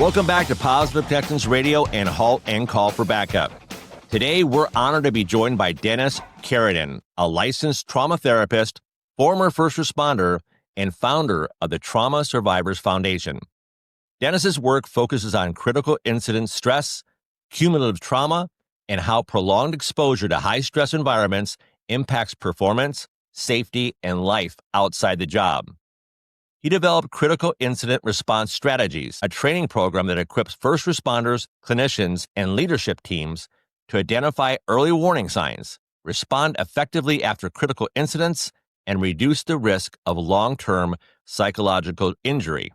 Welcome back to Positive Texans Radio and HALT and Call for Backup. Today, we're honored to be joined by Dennis Carradin, a licensed trauma therapist, former first responder, and founder of the Trauma Survivors Foundation. Dennis's work focuses on critical incident stress, cumulative trauma, and how prolonged exposure to high-stress environments impacts performance, safety, and life outside the job. He developed Critical Incident Response Strategies, a training program that equips first responders, clinicians, and leadership teams to identify early warning signs, respond effectively after critical incidents, and reduce the risk of long-term psychological injury.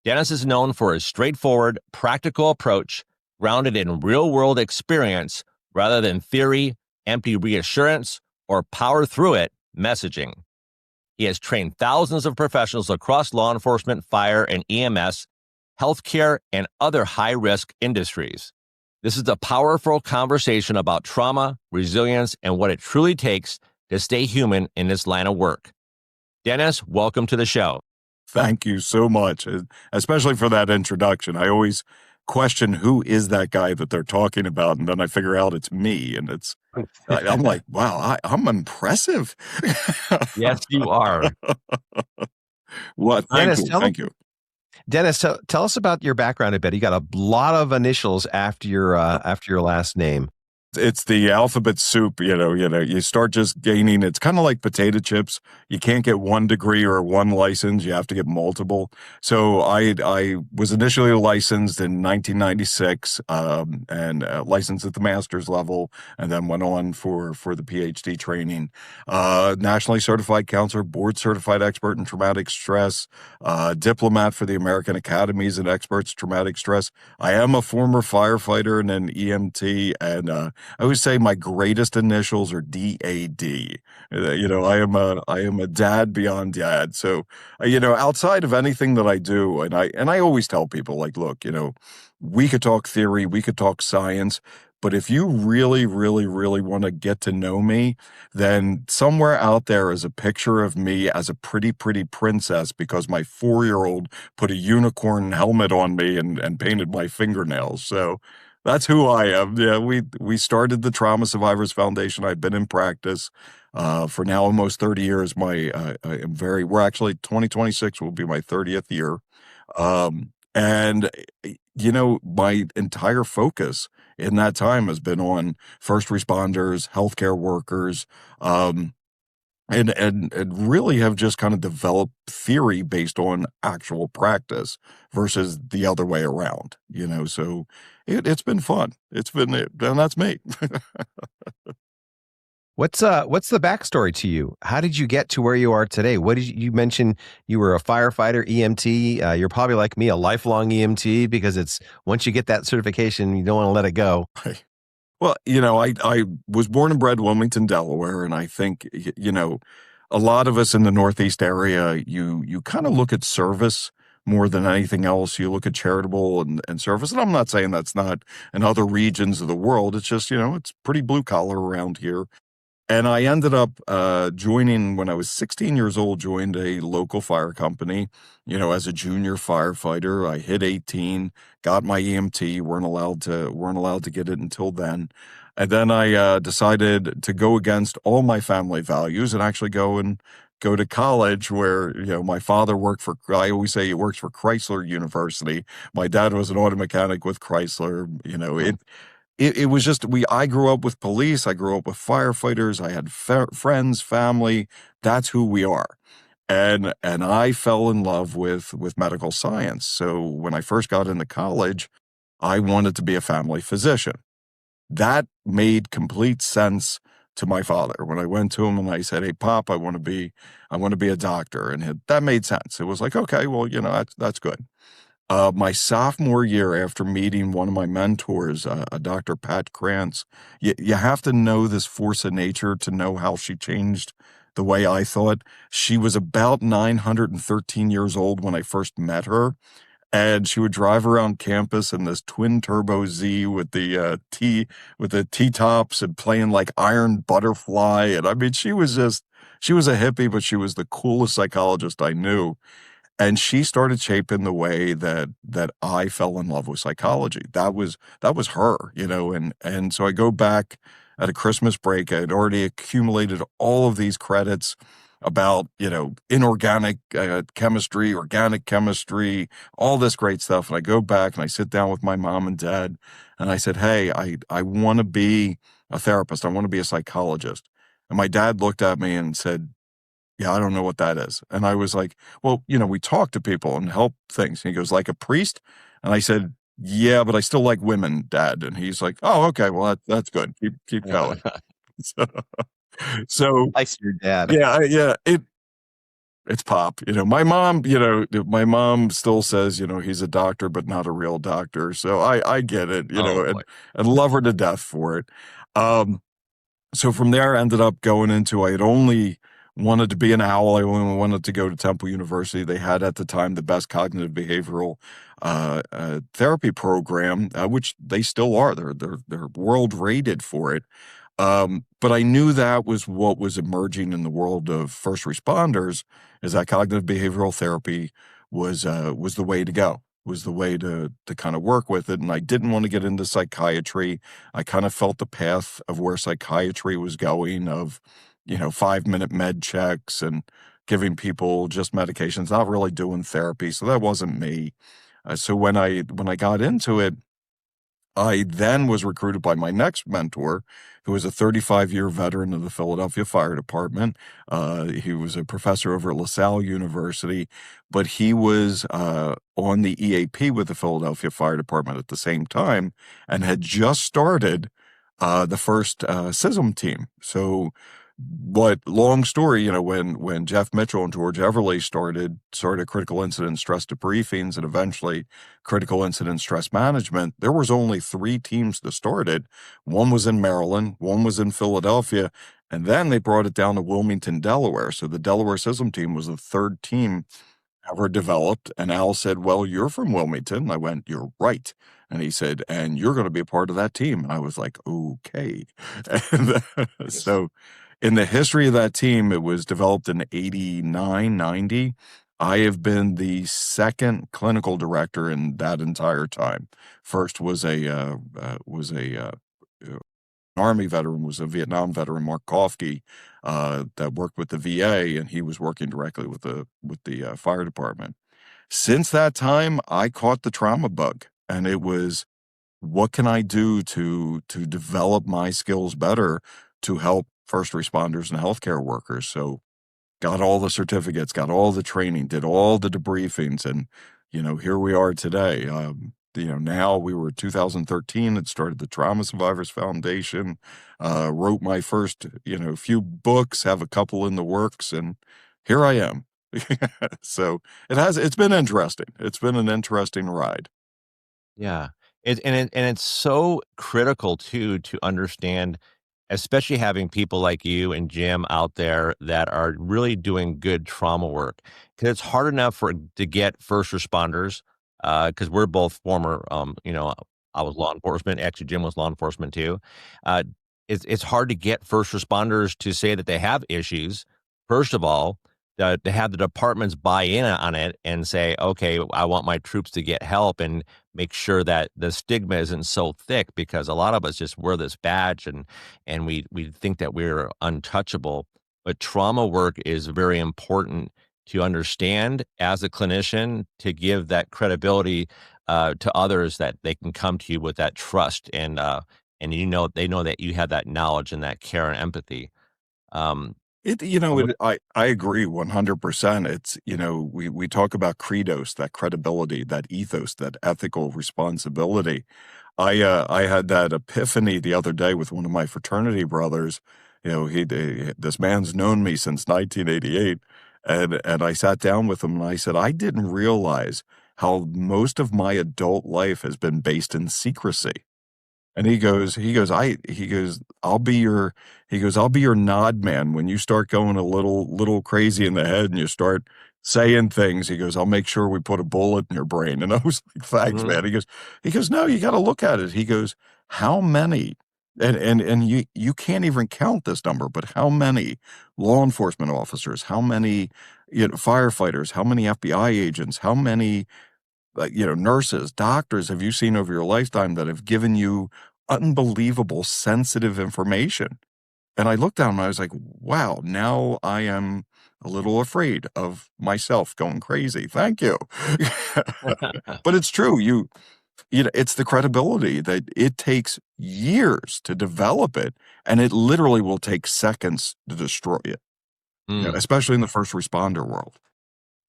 Dennis is known for his straightforward, practical approach grounded in real-world experience rather than theory, empty reassurance, or power-through-it messaging. He has trained thousands of professionals across law enforcement, fire and EMS, healthcare, and other high-risk industries. This is a powerful conversation about trauma, resilience, and what it truly takes to stay human in this line of work. Dennis, welcome to the show. Thank you so much, especially for that introduction. I always question who is that guy that they're talking about, and then I figure out it's me, and I'm like, wow, I'm impressive. Yes, you are. What? Thank you. Dennis, tell us about your background a bit. You got a lot of initials after your last name. It's the alphabet soup, you start just gaining. It's kind of like potato chips. You can't get one degree or one license. You have to get multiple. So I was initially licensed in 1996 and licensed at the master's level, and then went on for the PhD training. Nationally certified counselor, board certified expert in traumatic stress, diplomat for the American Academies and Experts Traumatic Stress. I am a former firefighter and an EMT, and I always say my greatest initials are DAD. I am a dad beyond dad. So, outside of anything that I do, and I always tell people, like, look, we could talk theory, we could talk science, but if you really, really, really want to get to know me, then somewhere out there is a picture of me as a pretty, pretty princess because my 4-year-old put a unicorn helmet on me and painted my fingernails. So that's who I am. Yeah, we started the Trauma Survivors Foundation. I've been in practice for now almost 30 years. We're actually 2026 will be my 30th year. And my entire focus in that time has been on first responders, healthcare workers, and really have just kind of developed theory based on actual practice versus the other way around, so it's been fun. And that's me. What's the backstory to you? How did you get to where you are today? What did you mention? You were a firefighter, EMT. You're probably like me, a lifelong EMT, because it's once you get that certification, you don't want to let it go. Right. Well, I was born and bred Wilmington, Delaware, and I think, a lot of us in the Northeast area, you kind of look at service more than anything else. You look at charitable and service, and I'm not saying that's not in other regions of the world. It's just, it's pretty blue collar around here. And I ended up joining, when I was 16 years old, joined a local fire company, as a junior firefighter. I hit 18, got my EMT, weren't allowed to get it until then. And then I decided to go against all my family values and actually go to college where, my father worked I always say he works for Chrysler University. My dad was an auto mechanic with Chrysler. It was just, I grew up with police. I grew up with firefighters. I had friends, family. That's who we are. And I fell in love with medical science. So when I first got into college, I wanted to be a family physician. That made complete sense to my father. When I went to him and I said, "Hey, Pop, I want to be a doctor." And that made sense. It was like, okay, well, that's good. My sophomore year, after meeting one of my mentors, a Dr. Pat Krantz, you have to know this force of nature to know how she changed the way I thought. She was about 913 years old when I first met her, and she would drive around campus in this twin turbo Z with the T-tops and playing like Iron Butterfly. And I mean, she was a hippie, but she was the coolest psychologist I knew. And she started shaping the way that I fell in love with psychology. That was her, and so I go back at a Christmas break. I had already accumulated all of these credits about, inorganic chemistry, organic chemistry, all this great stuff. And I go back and I sit down with my mom and dad and I said, hey, I want to be a therapist. I want to be a psychologist. And my dad looked at me and said, yeah, I don't know what that is. And I was like, well, we talk to people and help things. And he goes, like a priest? And I said, yeah, but I still like women, Dad. And he's like, oh, okay, well, that's good. Keep going. So Likes your dad. yeah, it's Pop. My mom still says, he's a doctor, but not a real doctor. So I get it, and love her to death for it. So from there, I ended up going into, I had only wanted to be an owl. I only wanted to go to Temple University. They had at the time the best cognitive behavioral therapy program, which they still are. They're world rated for it. But I knew that was what was emerging in the world of first responders, is that cognitive behavioral therapy was the way to go, was the way to kind of work with it. And I didn't want to get into psychiatry. I kind of felt the path of where psychiatry was going, of 5-minute med checks and giving people just medications, not really doing therapy. So that wasn't me. So when I got into it, I then was recruited by my next mentor, who was a 35-year veteran of the Philadelphia Fire Department. He was a professor over at LaSalle University, but he was on the EAP with the Philadelphia Fire Department at the same time and had just started the first CISM team. So, but long story, when Jeff Mitchell and George Everly started critical incident stress debriefings and eventually critical incident stress management, there was only 3 teams that started. One was in Maryland, one was in Philadelphia, and then they brought it down to Wilmington, Delaware. So the Delaware CISM team was the 3rd team ever developed. And Al said, well, you're from Wilmington. I went, you're right. And he said, and you're going to be a part of that team. And I was like, okay. And so in the history of that team, it was developed in 89, 90. I have been the 2nd clinical director in that entire time. First was an Army veteran, was a Vietnam veteran, Mark Kofke, that worked with the VA, and he was working directly with the fire department. Since that time, I caught the trauma bug, and it was, what can I do to develop my skills better to help first responders and healthcare workers? So got all the certificates, got all the training, did all the debriefings, and, here we are today. Now we were 2013, it started the Trauma Survivors Foundation, wrote my first, few books, have a couple in the works, and here I am. So it's been interesting. It's been an interesting ride. Yeah. It's so critical too to understand, especially having people like you and Jim out there that are really doing good trauma work, because it's hard enough to get first responders, because we're both former, I was law enforcement. Actually, Jim was law enforcement too. It's hard to get first responders to say that they have issues. First of all, to have the departments buy in on it and say, okay, I want my troops to get help, and make sure that the stigma isn't so thick, because a lot of us just wear this badge and we think that we're untouchable. But trauma work is very important to understand as a clinician, to give that credibility to others, that they can come to you with that trust, and they know that you have that knowledge and that care and empathy. I agree 100%. It's, we talk about credos, that credibility, that ethos, that ethical responsibility. I had that epiphany the other day with one of my fraternity brothers. This man's known me since 1988. And I sat down with him and I said, I didn't realize how most of my adult life has been based in secrecy. And he goes, I'll be your nod man when you start going a little crazy in the head and you start saying things. He goes, I'll make sure we put a bullet in your brain. And I was like, thanks, man. He goes, no, you got to look at it. He goes, how many And you can't even count this number, but how many law enforcement officers, how many firefighters, how many FBI agents, how many nurses, doctors have you seen over your lifetime that have given you unbelievable sensitive information? And I looked down and I was like, wow, now I am a little afraid of myself going crazy. Thank you. But it's true. It's the credibility that it takes years to develop it, and it literally will take seconds to destroy it, Mm. especially in the first responder world.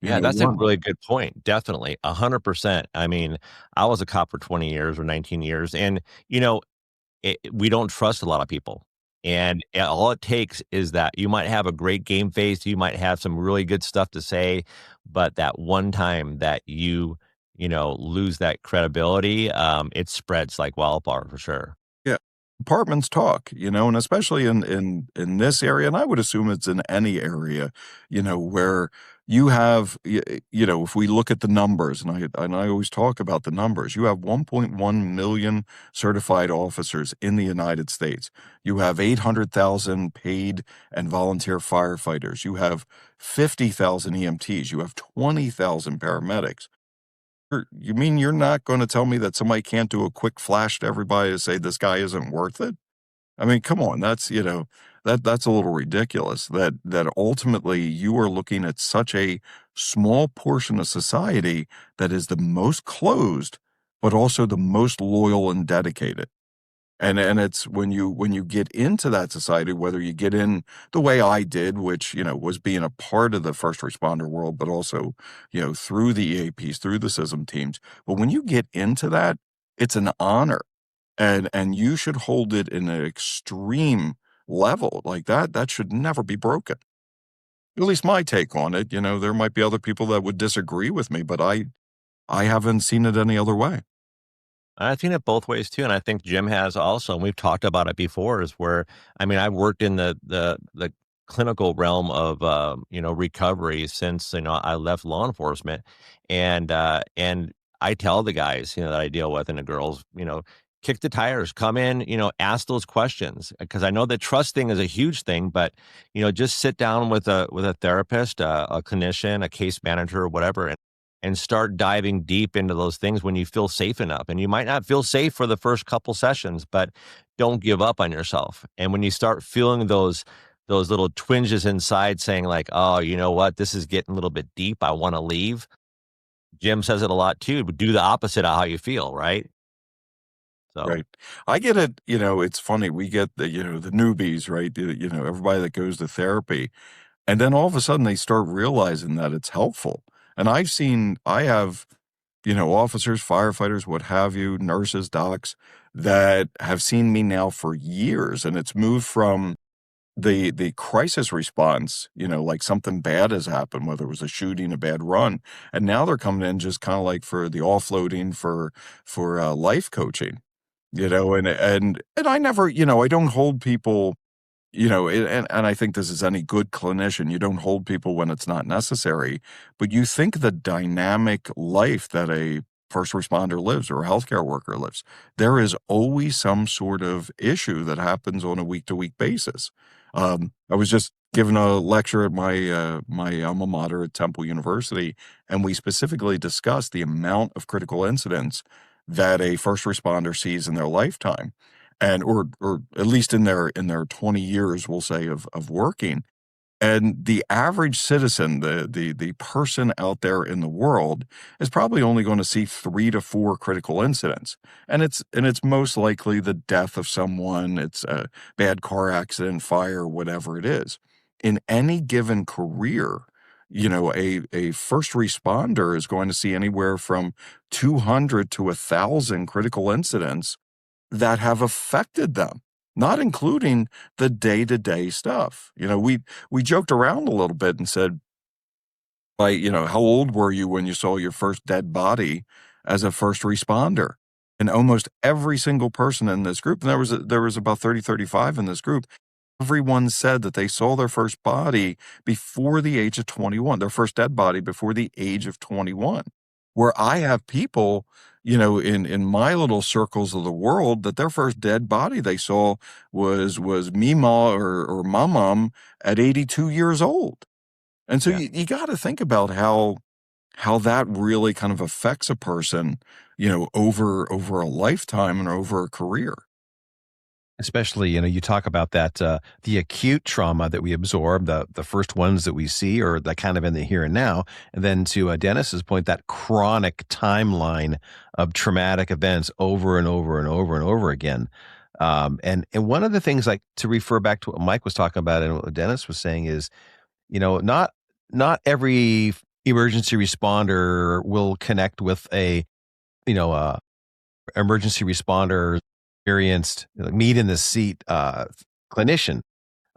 Yeah, that's a really good point. Definitely, 100%. I mean, I was a cop for 20 years or 19 years, and we don't trust a lot of people. And all it takes is that you might have a great game face, you might have some really good stuff to say, but that one time that lose that credibility, it spreads like wildfire for sure. Yeah. Departments talk, and especially in this area, and I would assume it's in any area, where you have, if we look at the numbers, and I always talk about the numbers, you have 1.1 million certified officers in the United States. You have 800,000 paid and volunteer firefighters. You have 50,000 EMTs. You have 20,000 paramedics. You mean you're not going to tell me that somebody can't do a quick flash to everybody to say this guy isn't worth it? I mean, come on, that's that's a little ridiculous. That ultimately you are looking at such a small portion of society that is the most closed, but also the most loyal and dedicated. And it's when you get into that society, whether you get in the way I did, which, was being a part of the first responder world, but also, through the EAPs, through the CISM teams. But when you get into that, it's an honor. And you should hold it in an extreme level like that. That should never be broken. At least my take on it. There might be other people that would disagree with me, but I haven't seen it any other way. I've seen it both ways too, and I think Jim has also, and we've talked about it before, is where, I mean, I've worked in the clinical realm of, recovery since, I left law enforcement. And I tell the guys, that I deal with and the girls, kick the tires, come in, ask those questions. Because I know the trust thing is a huge thing, but, just sit down with a therapist, a clinician, a case manager, or whatever, and start diving deep into those things when you feel safe enough. And you might not feel safe for the first couple sessions, but don't give up on yourself. And when you start feeling those little twinges inside saying like, oh, you know what, this is getting a little bit deep, I want to leave. Jim says it a lot too, but do the opposite of how you feel, right? So Right. I get it. It's funny. We get the newbies, right? Everybody that goes to therapy. And then all of a sudden they start realizing that it's helpful. And I have, officers, firefighters, what have you, nurses, docs that have seen me now for years. And it's moved from the crisis response, like something bad has happened, whether it was a shooting, a bad run. And now they're coming in just kind of like for the offloading for life coaching, and I never, I don't hold people, and I think this is any good clinician. You don't hold people when it's not necessary, but you think the dynamic life that a first responder lives or a healthcare worker lives, there is always some sort of issue that happens on a week-to-week basis. I was just giving a lecture at my alma mater at Temple University, and we specifically discussed the amount of critical incidents that a first responder sees in their lifetime, and or at least in their 20 years, we'll say, of working. And the average citizen, the person out there in the world, is probably only going to see 3 to 4 critical incidents, and it's most likely the death of someone. It's a bad car accident, fire, whatever it is. In any given career, a first responder is going to see anywhere from 200 to 1,000 critical incidents that have affected them, not including the day-to-day stuff. We joked around a little bit and said, how old were you when you saw your first dead body as a first responder? And almost every single person in this group, and there was about 30, 35 in this group, everyone said that they saw their first body before the age of 21, their first dead body before the age of 21. where I have people, in my little circles of the world, that their first dead body they saw was Mima or Mamam at 82 years old. And so Yeah. you got to think about how that really kind of affects a person, over a lifetime and over a career. Especially, you talk about that, the acute trauma that we absorb, the first ones that we see are the kind of in the here and now. And then to Dennis's point, that chronic timeline of traumatic events over and over and over and over again. And one of the things, like, to refer back to what Mike was talking about and what Dennis was saying is, not every emergency responder will connect with a, emergency responder experienced, meat in the seat clinician.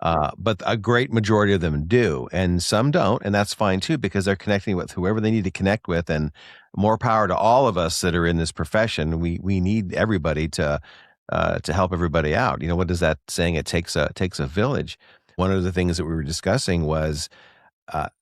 But a great majority of them do, and some don't, and that's fine too, because they're connecting with whoever they need to connect with. And more power to all of us that are in this profession. We need everybody to help everybody out. What is that saying? It takes a village. One of the things that we were discussing was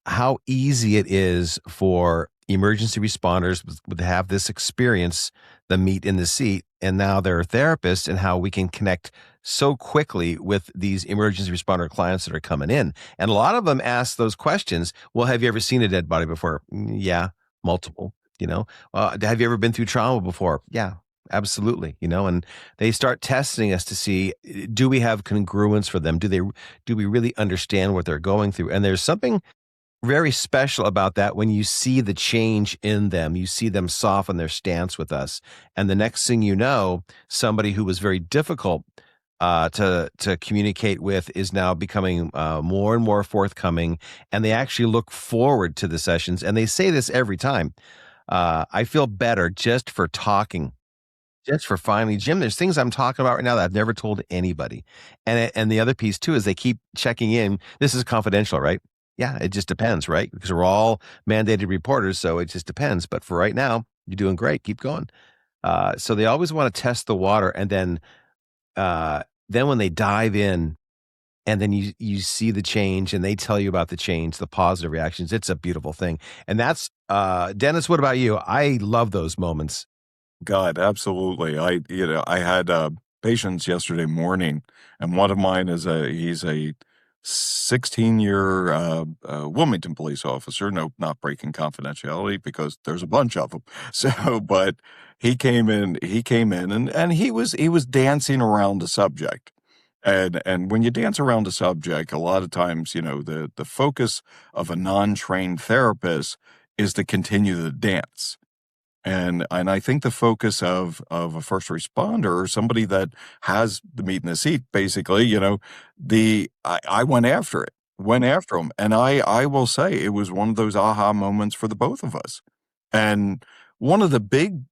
how easy it is for emergency responders to have this experience, the meat in the seat, and now they're therapists, and how we can connect so quickly with these emergency responder clients that are coming in. And a lot of them ask those questions. Well, have you ever seen a dead body before? Yeah, multiple. Have you ever been through trauma before? Yeah, absolutely. And they start testing us to see, do we have congruence for them? Do we really understand what they're going through? And there's something very special about that when you see the change in them. You see them soften their stance with us, and the next thing you know, somebody who was very difficult to communicate with is now becoming more and more forthcoming, and they actually look forward to the sessions. And they say this every time: I feel better just for talking. Just for finally, Jim, there's things I'm talking about right now that I've never told anybody. And the other piece too is they keep checking in. This is confidential, right? Yeah, it just depends, right? Because we're all mandated reporters, so it just depends. But for right now, you're doing great. Keep going. So they always want to test the water, and then when they dive in, and then you see the change, and they tell you about the change, the positive reactions. It's a beautiful thing. And that's Dennis. What about you? I love those moments. God, absolutely. I had patients yesterday morning, and one of mine he's a 16-year Wilmington police officer. No, not breaking confidentiality because there's a bunch of them. So, but he came in, and he was dancing around the subject. And when you dance around a subject, a lot of times, the focus of a non-trained therapist is to continue the dance. And I think the focus of a first responder, or somebody that has the meat in the seat, basically, I went after it, went after him. And I will say it was one of those aha moments for the both of us. And one of the big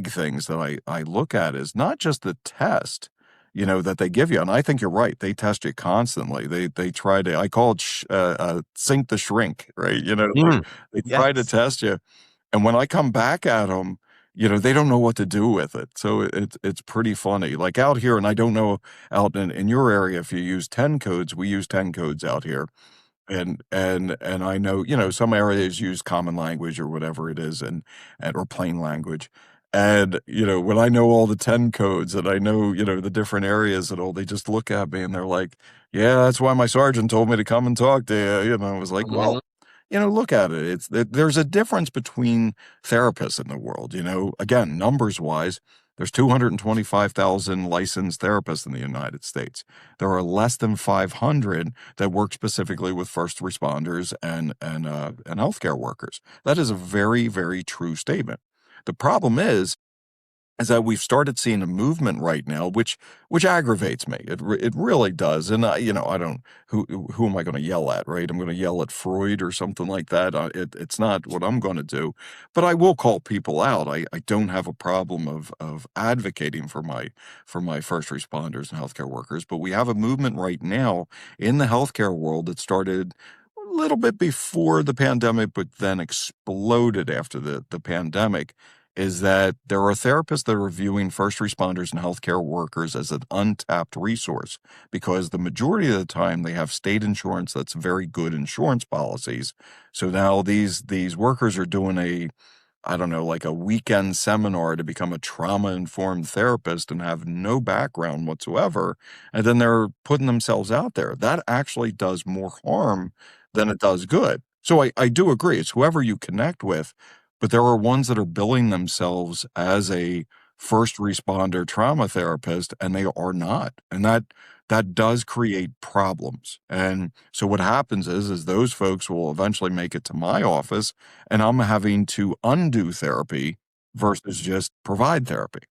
things that I look at is not just the test, that they give you. And I think you're right. They test you constantly. They try to, I call it sink the shrink, right? They try to test you. And when I come back at them, they don't know what to do with it. So it's pretty funny. Like out here, and I don't know out in your area if you use 10 codes. We use 10 codes out here. And I know, some areas use common language or whatever it is, or plain language. And, when I know all the 10 codes and I know, the different areas and all, they just look at me and they're like, yeah, that's why my sergeant told me to come and talk to you. I was like, well, look at it. There's a difference between therapists in the world. Again, numbers wise, there's 225,000 licensed therapists in the United States. There are less than 500 that work specifically with first responders and healthcare workers. That is a very, very true statement. The problem is that we've started seeing a movement right now, which aggravates me. It really does. And I don't, who am I going to yell at, right? I'm going to yell at Freud or something like that. It's not what I'm going to do, but I will call people out. I don't have a problem of advocating for my first responders and healthcare workers, but we have a movement right now in the healthcare world that started a little bit before the pandemic, but then exploded after the pandemic, is that there are therapists that are viewing first responders and healthcare workers as an untapped resource, because the majority of the time they have state insurance that's very good insurance policies. So now these workers are doing I don't know, like a weekend seminar to become a trauma-informed therapist and have no background whatsoever, and then they're putting themselves out there. That actually does more harm than it does good. So I do agree. It's whoever you connect with, but there are ones that are billing themselves as a first responder trauma therapist, and they are not. And that does create problems. And so what happens is those folks will eventually make it to my office, and I'm having to undo therapy versus just provide therapy.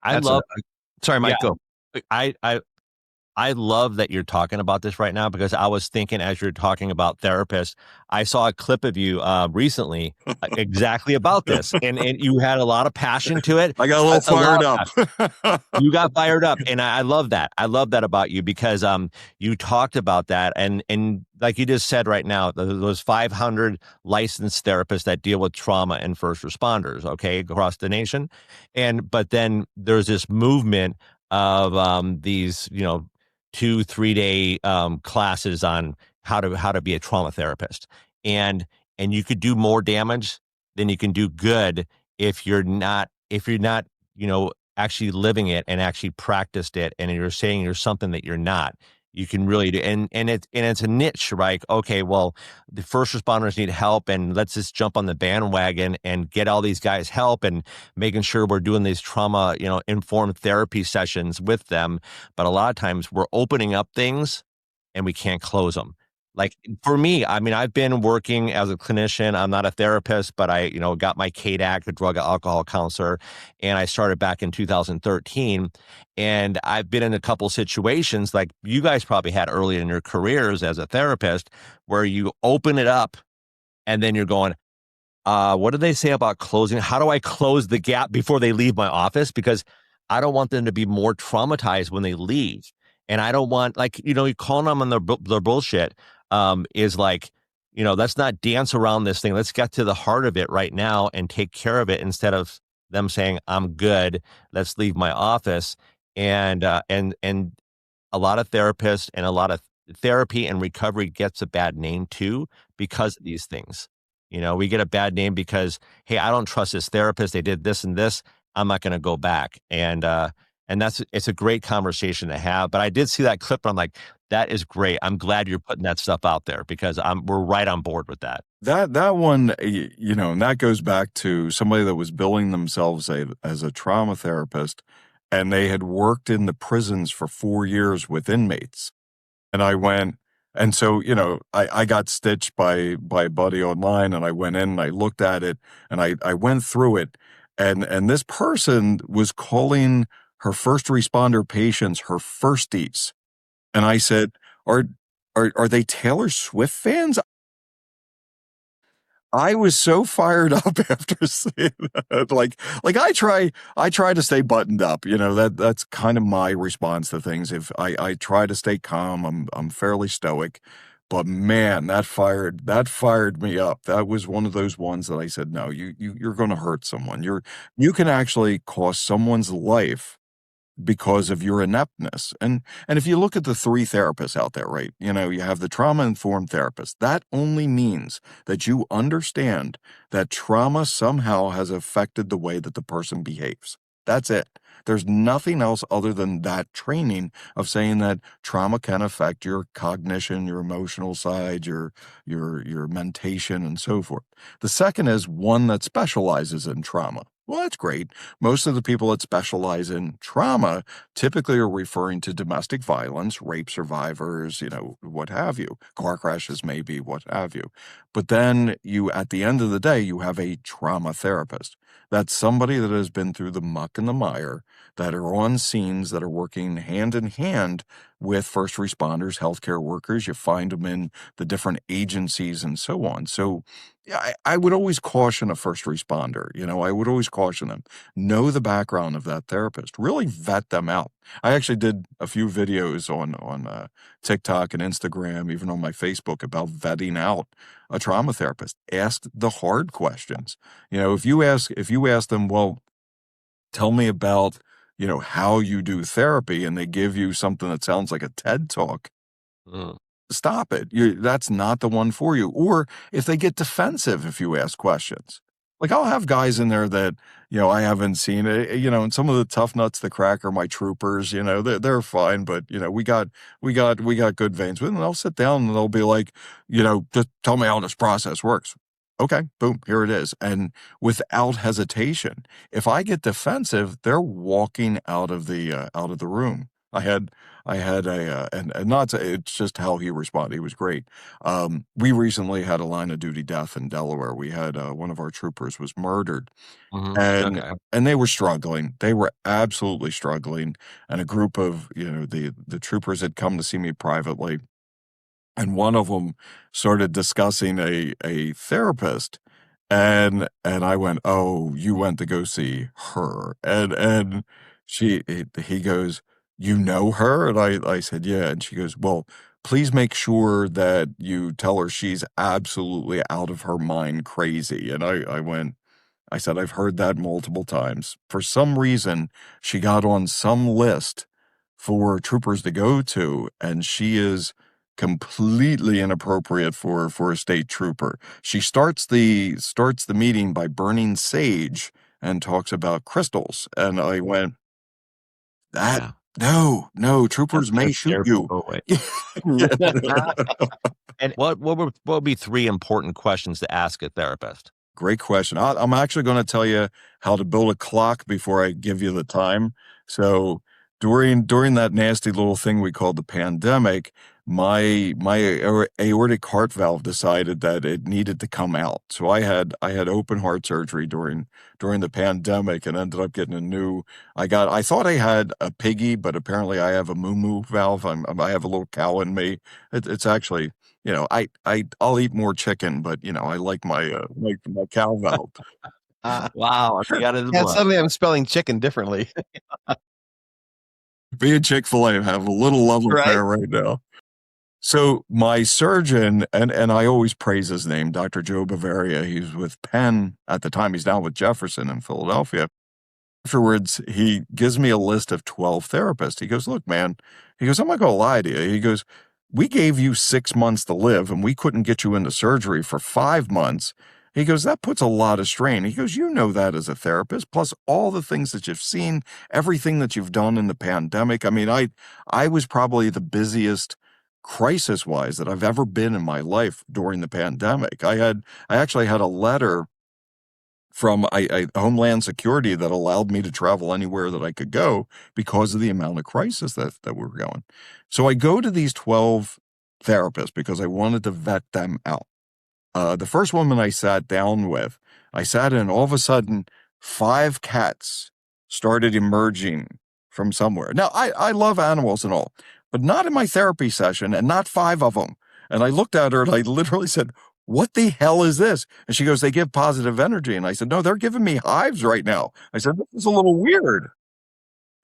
I That's love, sorry, yeah, Mike, go. I love that you're talking about this right now, because I was thinking as you're talking about therapists, I saw a clip of you recently exactly about this, and you had a lot of passion to it. I got a little fired up. You got fired up, and I love that. I love that about you, because you talked about that, and like you just said right now, those 500 licensed therapists that deal with trauma and first responders, okay, across the nation, but then there's this movement of these 2-3 day classes on how to be a trauma therapist, and you could do more damage than you can do good if you're not actually living it and actually practiced it, and you're saying you're something that you're not. You can really do, and it's a niche, right? Okay, well, the first responders need help, and let's just jump on the bandwagon and get all these guys help, and making sure we're doing these trauma, informed therapy sessions with them. But a lot of times we're opening up things and we can't close them. Like for me, I mean, I've been working as a clinician. I'm not a therapist, but I, got my CADAC, a drug and alcohol counselor, and I started back in 2013. And I've been in a couple situations like you guys probably had early in your careers as a therapist, where you open it up and then you're going, what do they say about closing? How do I close the gap before they leave my office? Because I don't want them to be more traumatized when they leave. And I don't want, you calling them on their bullshit is like, let's not dance around this thing. Let's get to the heart of it right now and take care of it, instead of them saying, I'm good, let's leave my office. And a lot of therapists and a lot of therapy and recovery gets a bad name too, because of these things. We get a bad name because, hey, I don't trust this therapist. They did this and this. I'm not going to go back. And it's a great conversation to have. But I did see that clip, and I'm like, that is great. I'm glad you're putting that stuff out there, because we're right on board with that. That one, and that goes back to somebody that was billing themselves as a trauma therapist, and they had worked in the prisons for 4 years with inmates. And I went, and so, I got stitched by a buddy online, and I went in and I looked at it, and I went through it, and this person was calling her first responder patients her firsties. And I said, are they Taylor Swift fans? I was so fired up after seeing that. Like I try to stay buttoned up. That's kind of my response to things. If I try to stay calm, I'm fairly stoic. But man, that fired me up. That was one of those ones that I said, no, you're going to hurt someone. You can actually cost someone's life because of your ineptness. And if you look at the 3 therapists out there, right, you have the trauma-informed therapist. That only means that you understand that trauma somehow has affected the way that the person behaves. That's it. There's nothing else other than that training of saying that trauma can affect your cognition, your emotional side, your mentation, and so forth. The second is one that specializes in trauma. Well, that's great. Most of the people that specialize in trauma typically are referring to domestic violence, rape survivors, what have you, car crashes maybe, what have you. But then at the end of the day, you have a trauma therapist. That's somebody that has been through the muck and the mire, that are on scenes, that are working hand in hand with first responders, healthcare workers. You find them in the different agencies and so on. So yeah, I would always caution a first responder. I would always caution them. Know the background of that therapist. Really vet them out. I actually did a few videos on TikTok and Instagram, even on my Facebook, about vetting out a trauma therapist. Ask the hard questions. If you ask them, well, tell me about how you do therapy, and they give you something that sounds like a TED talk. Stop it. That's not the one for you. Or if they get defensive if you ask questions. Like I'll have guys in there that, I haven't seen it, and some of the tough nuts that crack are my troopers, they're fine, but we got good veins. But then they'll sit down and they'll be like, just tell me how this process works. Okay, boom, here it is. And without hesitation, if I get defensive, they're walking out of the room. I had and not to, it's just how he responded. He was great. We recently had a line of duty death in Delaware. We had one of our troopers was murdered, and Okay. and they were struggling. They were absolutely struggling. And a group of the troopers had come to see me privately, and one of them started discussing a therapist, and I went, "Oh, you went to go see her," and he goes, "You know her?" And I said, "Yeah," and she goes, "Well, please make sure that you tell her she's absolutely out of her mind crazy." And I said, "I've heard that multiple times. For some reason, she got on some list for troopers to go to, and she is completely inappropriate for a state trooper. She starts the meeting by burning sage and talks about crystals." And I went, "That Yeah. no, troopers That's gonna may shoot scare you." people away. Yeah. And what would be three important questions to ask a therapist? Great question. I'm actually going to tell you how to build a clock before I give you the time. So during that nasty little thing we called the pandemic, my aortic heart valve decided that it needed to come out. So I had open heart surgery during the pandemic and ended up getting a new. I thought I had a piggy, but apparently I have a moo valve. I have a little cow in me. It's actually. I'll eat more chicken, but I like my cow valve. Wow, you got it in the Yeah, blood. suddenly I'm spelling chicken differently. Me and Chick-fil-A have a little love Right? affair right now. So my surgeon, and I always praise his name, Dr. Joe Bavaria. He was with Penn at the time. He's now with Jefferson in Philadelphia. Afterwards, he gives me a list of 12 therapists. He goes, "Look, man," he goes, "I'm not going to lie to you." He goes, "We gave you 6 months to live and we couldn't get you into surgery for 5 months." He goes, "That puts a lot of strain." He goes, "You know that as a therapist, plus all the things that you've seen, everything that you've done in the pandemic." I mean, I was probably the busiest crisis wise that I've ever been in my life during the pandemic. I actually had a letter from Homeland Security that allowed me to travel anywhere that I could go because of the amount of crisis that we were going. So I go to these 12 therapists because I wanted to vet them out. The first woman I sat down with, I sat in, all of a sudden, 5 cats started emerging from somewhere. Now, I love animals and all, but not in my therapy session and not 5 of them. And I looked at her and I literally said, "What the hell is this?" And she goes, "They give positive energy." And I said, "No, they're giving me hives right now." I said, "This is a little weird."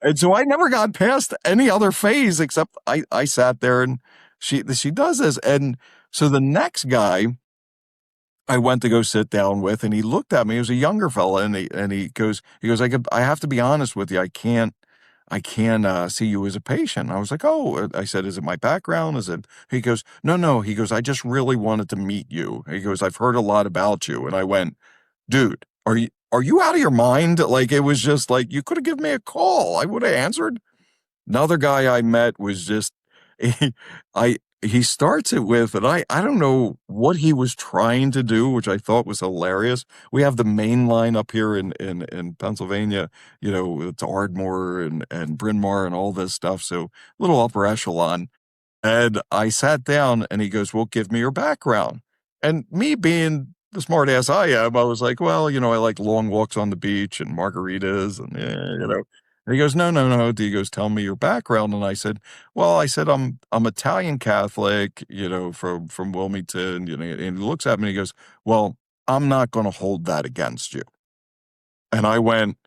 And so I never got past any other phase except I sat there and she does this. And so the next guy I went to go sit down with, and he looked at me. He was a younger fella, and he goes, I have to be honest with you. I can't see you as a patient." I was like, "Oh," I said, "Is it my background? Is it?" He goes, "No." He goes, "I just really wanted to meet you." He goes, "I've heard a lot about you." And I went, "Dude, are you out of your mind?" Like, it was just like, you could have given me a call. I would have answered. Another guy I met was just he, he starts it with, and I don't know what he was trying to do, which I thought was hilarious. We have the main line up here in Pennsylvania, it's Ardmore and Bryn Mawr and all this stuff. So little upper echelon. And I sat down and he goes, "Well, give me your background." And me being the smart ass I am, I was like, "Well, I like long walks on the beach and margaritas and, And he goes, "No, no, no." He goes, "Tell me your background." And I said, "Well," I said, I'm Italian Catholic, from Wilmington, and he looks at me and he goes, "Well, I'm not going to hold that against you." And I went,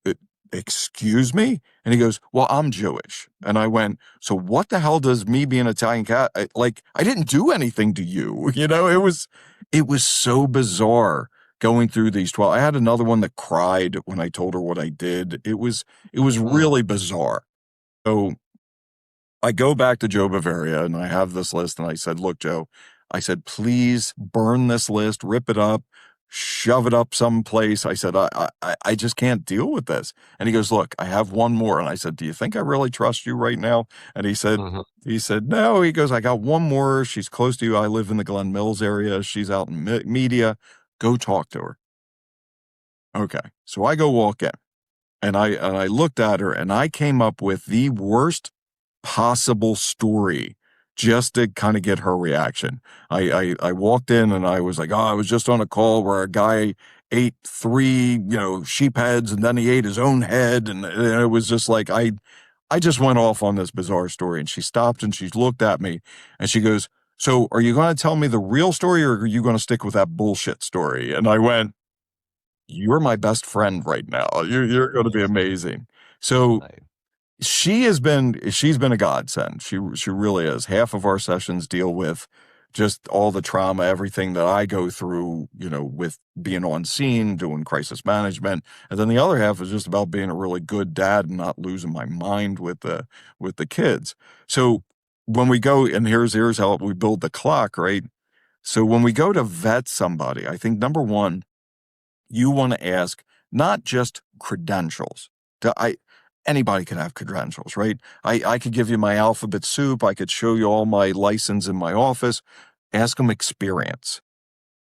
"E- Excuse me?" And he goes, "Well, I'm Jewish." And I went, "So what the hell does me being Italian cat like? I didn't do anything to you." It was so bizarre going through these 12. I had another one that cried when I told her what I did. It was Mm. really bizarre. So I go back to Joe Bavaria and I have this list and I said, "Look, Joe," I said, "please burn this list, rip it up, shove it up someplace. I said, I just can't deal with this. And he goes, look, I have one more. And I said, do you think I really trust you right now? And he said, no. He goes, I got one more. She's close to you. I live in the Glen Mills area. She's out in media. Go talk to her. Okay. So I go walk in and I looked at her and I came up with the worst possible story just to kind of get her reaction. I walked in and I was like, I was just on a call where a guy ate 3, sheep heads and then he ate his own head. And it was just like, I just went off on this bizarre story. And she stopped and she looked at me and she goes, so are you going to tell me the real story or are you going to stick with that bullshit story? And I went, you're my best friend right now. You're going to be amazing. So she's been a godsend. She really is. Half of our sessions deal with just all the trauma, everything that I go through, with being on scene, doing crisis management. And then the other half is just about being a really good dad and not losing my mind with the kids. So when we go, and here's how we build the clock, right? So when we go to vet somebody, I think number one, you want to ask not just credentials. Anybody can have credentials, right? I could give you my alphabet soup. I could show you all my license in my office. Ask them experience.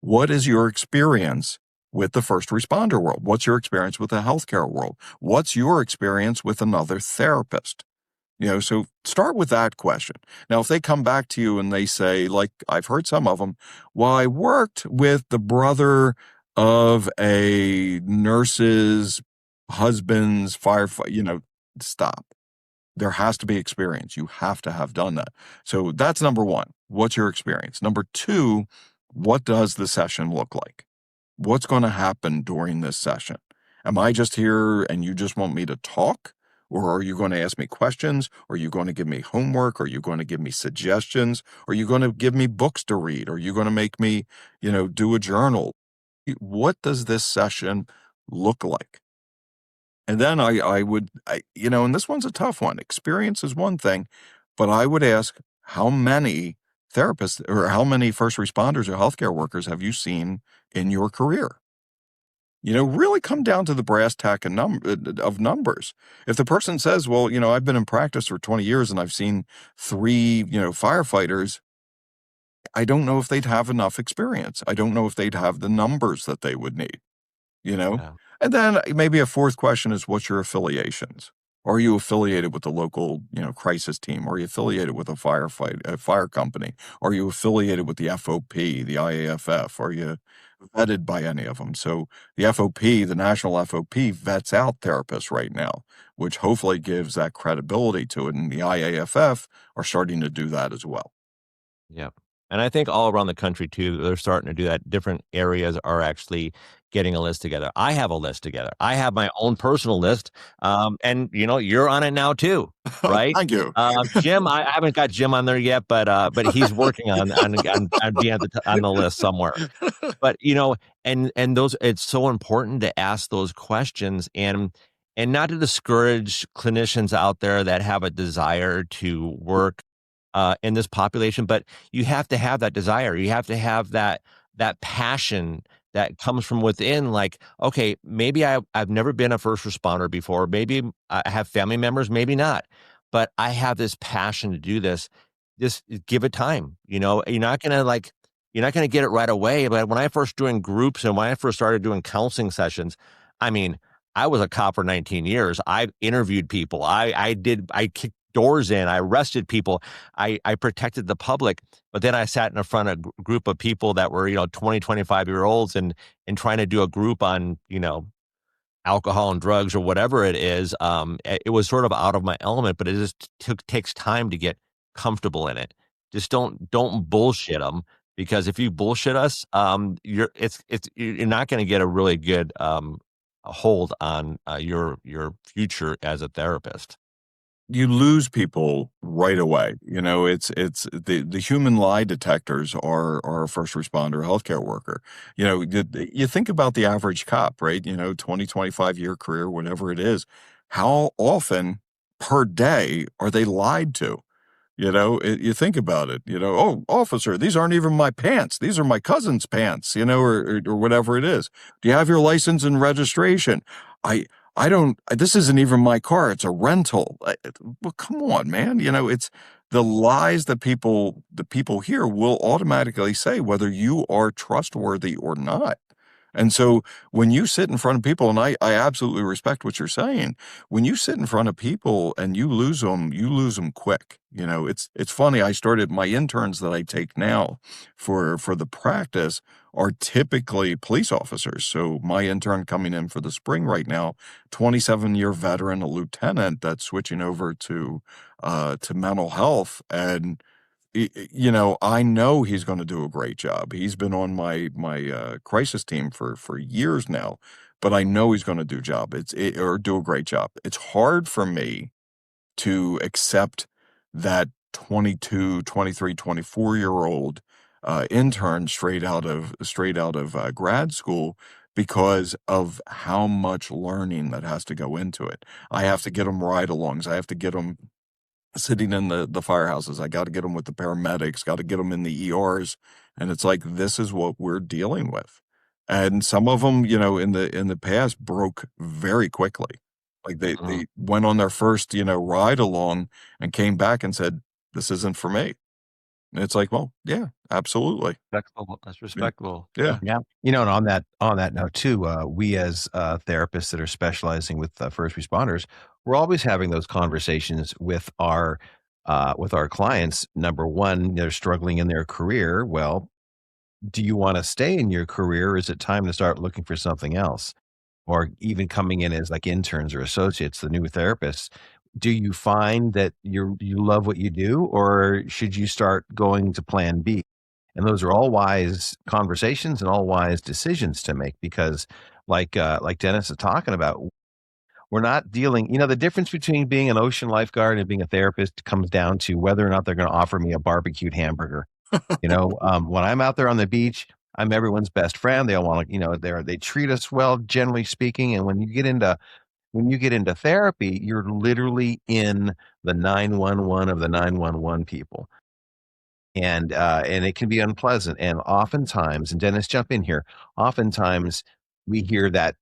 What is your experience with the first responder world? What's your experience with the healthcare world? What's your experience with another therapist? So start with that question. Now, if they come back to you and they say, like I've heard some of them, well, I worked with the brother of a nurse's husband's firefighter, stop. There has to be experience. You have to have done that. So that's number one. What's your experience? Number two, what does the session look like? What's going to happen during this session? Am I just here and you just want me to talk? Or are you going to ask me questions? Are you going to give me homework? Are you going to give me suggestions? Are you going to give me books to read? Are you going to make me, do a journal? What does this session look like? And then I would, and this one's a tough one. Experience is one thing, but I would ask, how many therapists or how many first responders or healthcare workers have you seen in your career? Really come down to the brass tack of numbers. If the person says, well, I've been in practice for 20 years and I've seen 3, firefighters, I don't know if they'd have enough experience. I don't know if they'd have the numbers that they would need, Yeah. And then maybe a fourth question is, what's your affiliations? Are you affiliated with the local, crisis team? Are you affiliated with a fire company? Are you affiliated with the FOP, the IAFF? Are you vetted by any of them? So the FOP, the national FOP, vets out therapists right now, which hopefully gives that credibility to it. And the IAFF are starting to do that as well. Yeah. And I think all around the country, too, they're starting to do that. Different areas are actually getting a list together. I have a list together. I have my own personal list. And, you're on it now, too, right? Thank you. Jim, I haven't got Jim on there yet, but he's working on being on the list somewhere. But, and those, it's so important to ask those questions and not to discourage clinicians out there that have a desire to work in this population, but you have to have that desire. You have to have that passion that comes from within. Like, okay, maybe I've never been a first responder before. Maybe I have family members, maybe not, but I have this passion to do this. Just give it time. You're not gonna get it right away. But when I first doing groups and when I first started doing counseling sessions, I was a cop for 19 years. I interviewed people. I kicked doors in. I arrested people. I protected the public. But then I sat in front of a group of people that were, 20, 25-year-olds and trying to do a group on, alcohol and drugs or whatever it is. It was sort of out of my element, but it just takes time to get comfortable in it. Just don't bullshit them, because if you bullshit us, you're not going to get a really good hold on your future as a therapist. You lose people right away. It's the human lie detectors are a first responder healthcare worker. You think about the average cop, right? 20, 25-year career, whatever it is. How often per day are they lied to? You think about it, oh, officer, these aren't even my pants. These are my cousin's pants, or whatever it is. Do you have your license and registration? I don't, this isn't even my car. It's a rental. Well, come on, man. It's the lies that the people hear will automatically say whether you are trustworthy or not. And so when you sit in front of people, and I absolutely respect what you're saying, when you sit in front of people and you lose them quick. It's funny. I started my interns that I take now for the practice are typically police officers. So my intern coming in for the spring right now, 27-year veteran, a lieutenant that's switching over to mental health. And I know he's going to do a great job. He's been on my crisis team for years now, but I know he's going to do do a great job. It's hard for me to accept that 22, 23, 24-year-old intern straight out of grad school because of how much learning that has to go into it. I have to get them ride-alongs. I have to get them sitting in the firehouses. I got to get them with the paramedics, got to get them in the ERs. And it's like, this is what we're dealing with. And some of them, in the past broke very quickly. Like they went on their first, ride along and came back and said, this isn't for me. And it's like, well, yeah, absolutely. That's respectable. Yeah. Yeah. And on that note too, we as therapists that are specializing with first responders, we're always having those conversations with our clients. Number one, they're struggling in their career. Well, do you want to stay in your career, or is it time to start looking for something else? Or even coming in as like interns or associates, the new therapists, do you find that you love what you do, or should you start going to plan B? And those are all wise conversations and all wise decisions to make, because like Dennis is talking about, we're not dealing, the difference between being an ocean lifeguard and being a therapist comes down to whether or not they're going to offer me a barbecued hamburger. When I'm out there on the beach, I'm everyone's best friend. They all want to, they treat us well, generally speaking. And when you get into therapy, you're literally in the 911 of the 911 people. And it can be unpleasant. And oftentimes, and Dennis, jump in here, oftentimes we hear that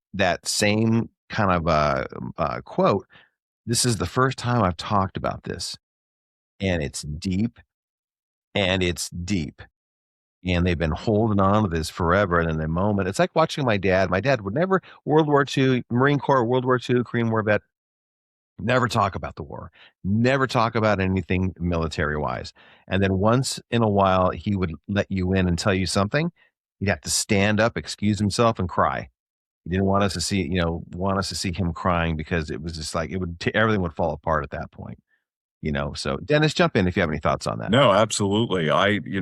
same kind of quote, this is the first time I've talked about this. And it's deep, and it's deep. And they've been holding on to this forever. And in the moment, it's like watching my dad. My dad would never, World War II, Marine Corps, World War II, Korean War vet, never talk about the war, never talk about anything military wise. And then once in a while, he would let you in and tell you something. He'd have to stand up, excuse himself, and cry. He didn't want us to see him crying, because it was just like everything would fall apart at that point. So Dennis, jump in if you have any thoughts on that. No, absolutely.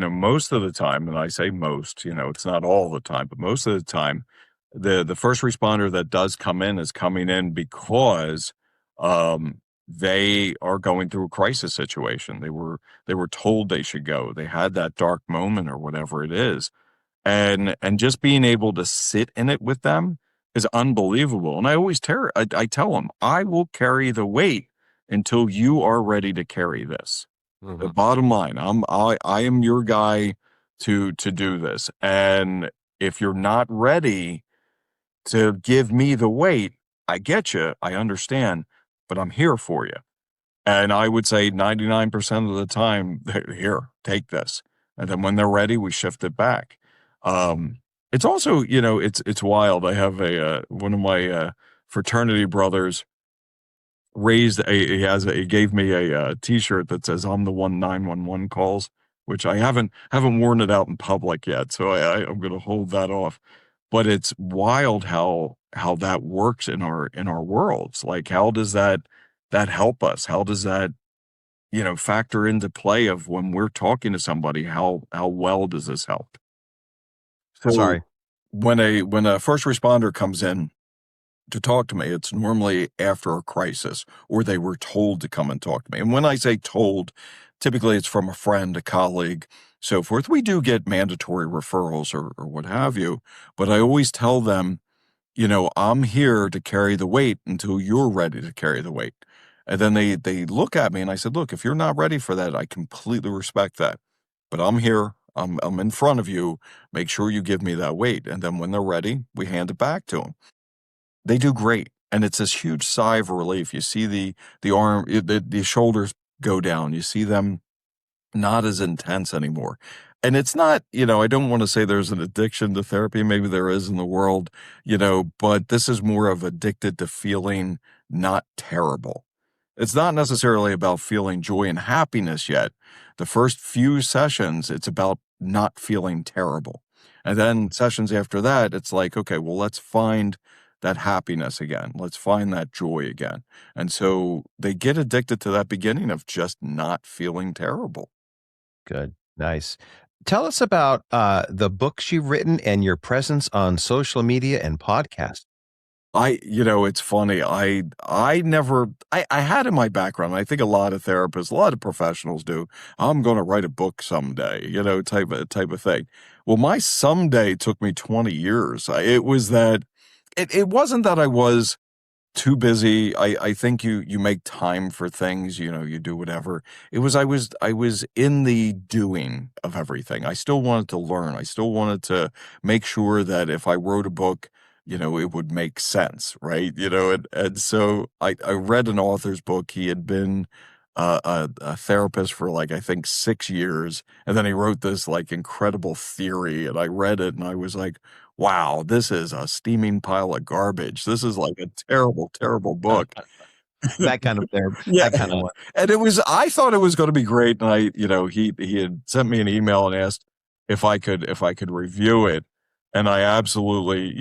Most of the time, and I say most, it's not all the time, but most of the time, the first responder that does come in is coming in because they are going through a crisis situation. They were told they should go. They had that dark moment or whatever it is. And just being able to sit in it with them is unbelievable. And I always I tell them, I will carry the weight until you are ready to carry this. Mm-hmm. The bottom line, I am your guy to do this. And if you're not ready to give me the weight, I get you, I understand, but I'm here for you. And I would say 99% of the time, here, take this. And then when they're ready, we shift it back. It's also, it's wild. I have one of my fraternity brothers he gave me a t-shirt that says I'm the one 911 calls, which I haven't worn it out in public yet. So I'm going to hold that off, but it's wild how that works in our worlds. Like, how does that help us? How does that, factor into play of when we're talking to somebody, how well does this help? So sorry, when a first responder comes in to talk to me, it's normally after a crisis, or they were told to come and talk to me. And when I say told, typically it's from a friend, a colleague, so forth. We do get mandatory referrals or what have you, but I always tell them, I'm here to carry the weight until you're ready to carry the weight. And then they look at me and I said, look, if you're not ready for that, I completely respect that. But I'm here. I'm in front of you. Make sure you give me that weight. And then when they're ready, we hand it back to them. They do great. And it's this huge sigh of relief. You see the arm, the shoulders go down. You see them not as intense anymore. And it's not, I don't want to say there's an addiction to therapy. Maybe there is in the world, but this is more of addicted to feeling not terrible. It's not necessarily about feeling joy and happiness yet. The first few sessions, it's about not feeling terrible. And then sessions after that, it's like, okay, well, let's find that happiness again. Let's find that joy again. And so they get addicted to that beginning of just not feeling terrible. Good. Nice. Tell us about the books you've written and your presence on social media and podcasts. It's funny. I had in my background, I think a lot of therapists, a lot of professionals do, I'm going to write a book someday, type of thing. Well, my someday took me 20 years. It wasn't that I was too busy. I think you make time for things, you do whatever. It was, I was in the doing of everything. I still wanted to learn. I still wanted to make sure that if I wrote a book, it would make sense, right? And so I read an author's book. He had been a therapist for I think 6 years. And then he wrote this incredible theory. And I read it and I was like, wow, this is a steaming pile of garbage. This is a terrible, terrible book. That kind of therapy. Yeah. That kind of one. And I thought it was going to be great. And he had sent me an email and asked if I could review it. And I absolutely,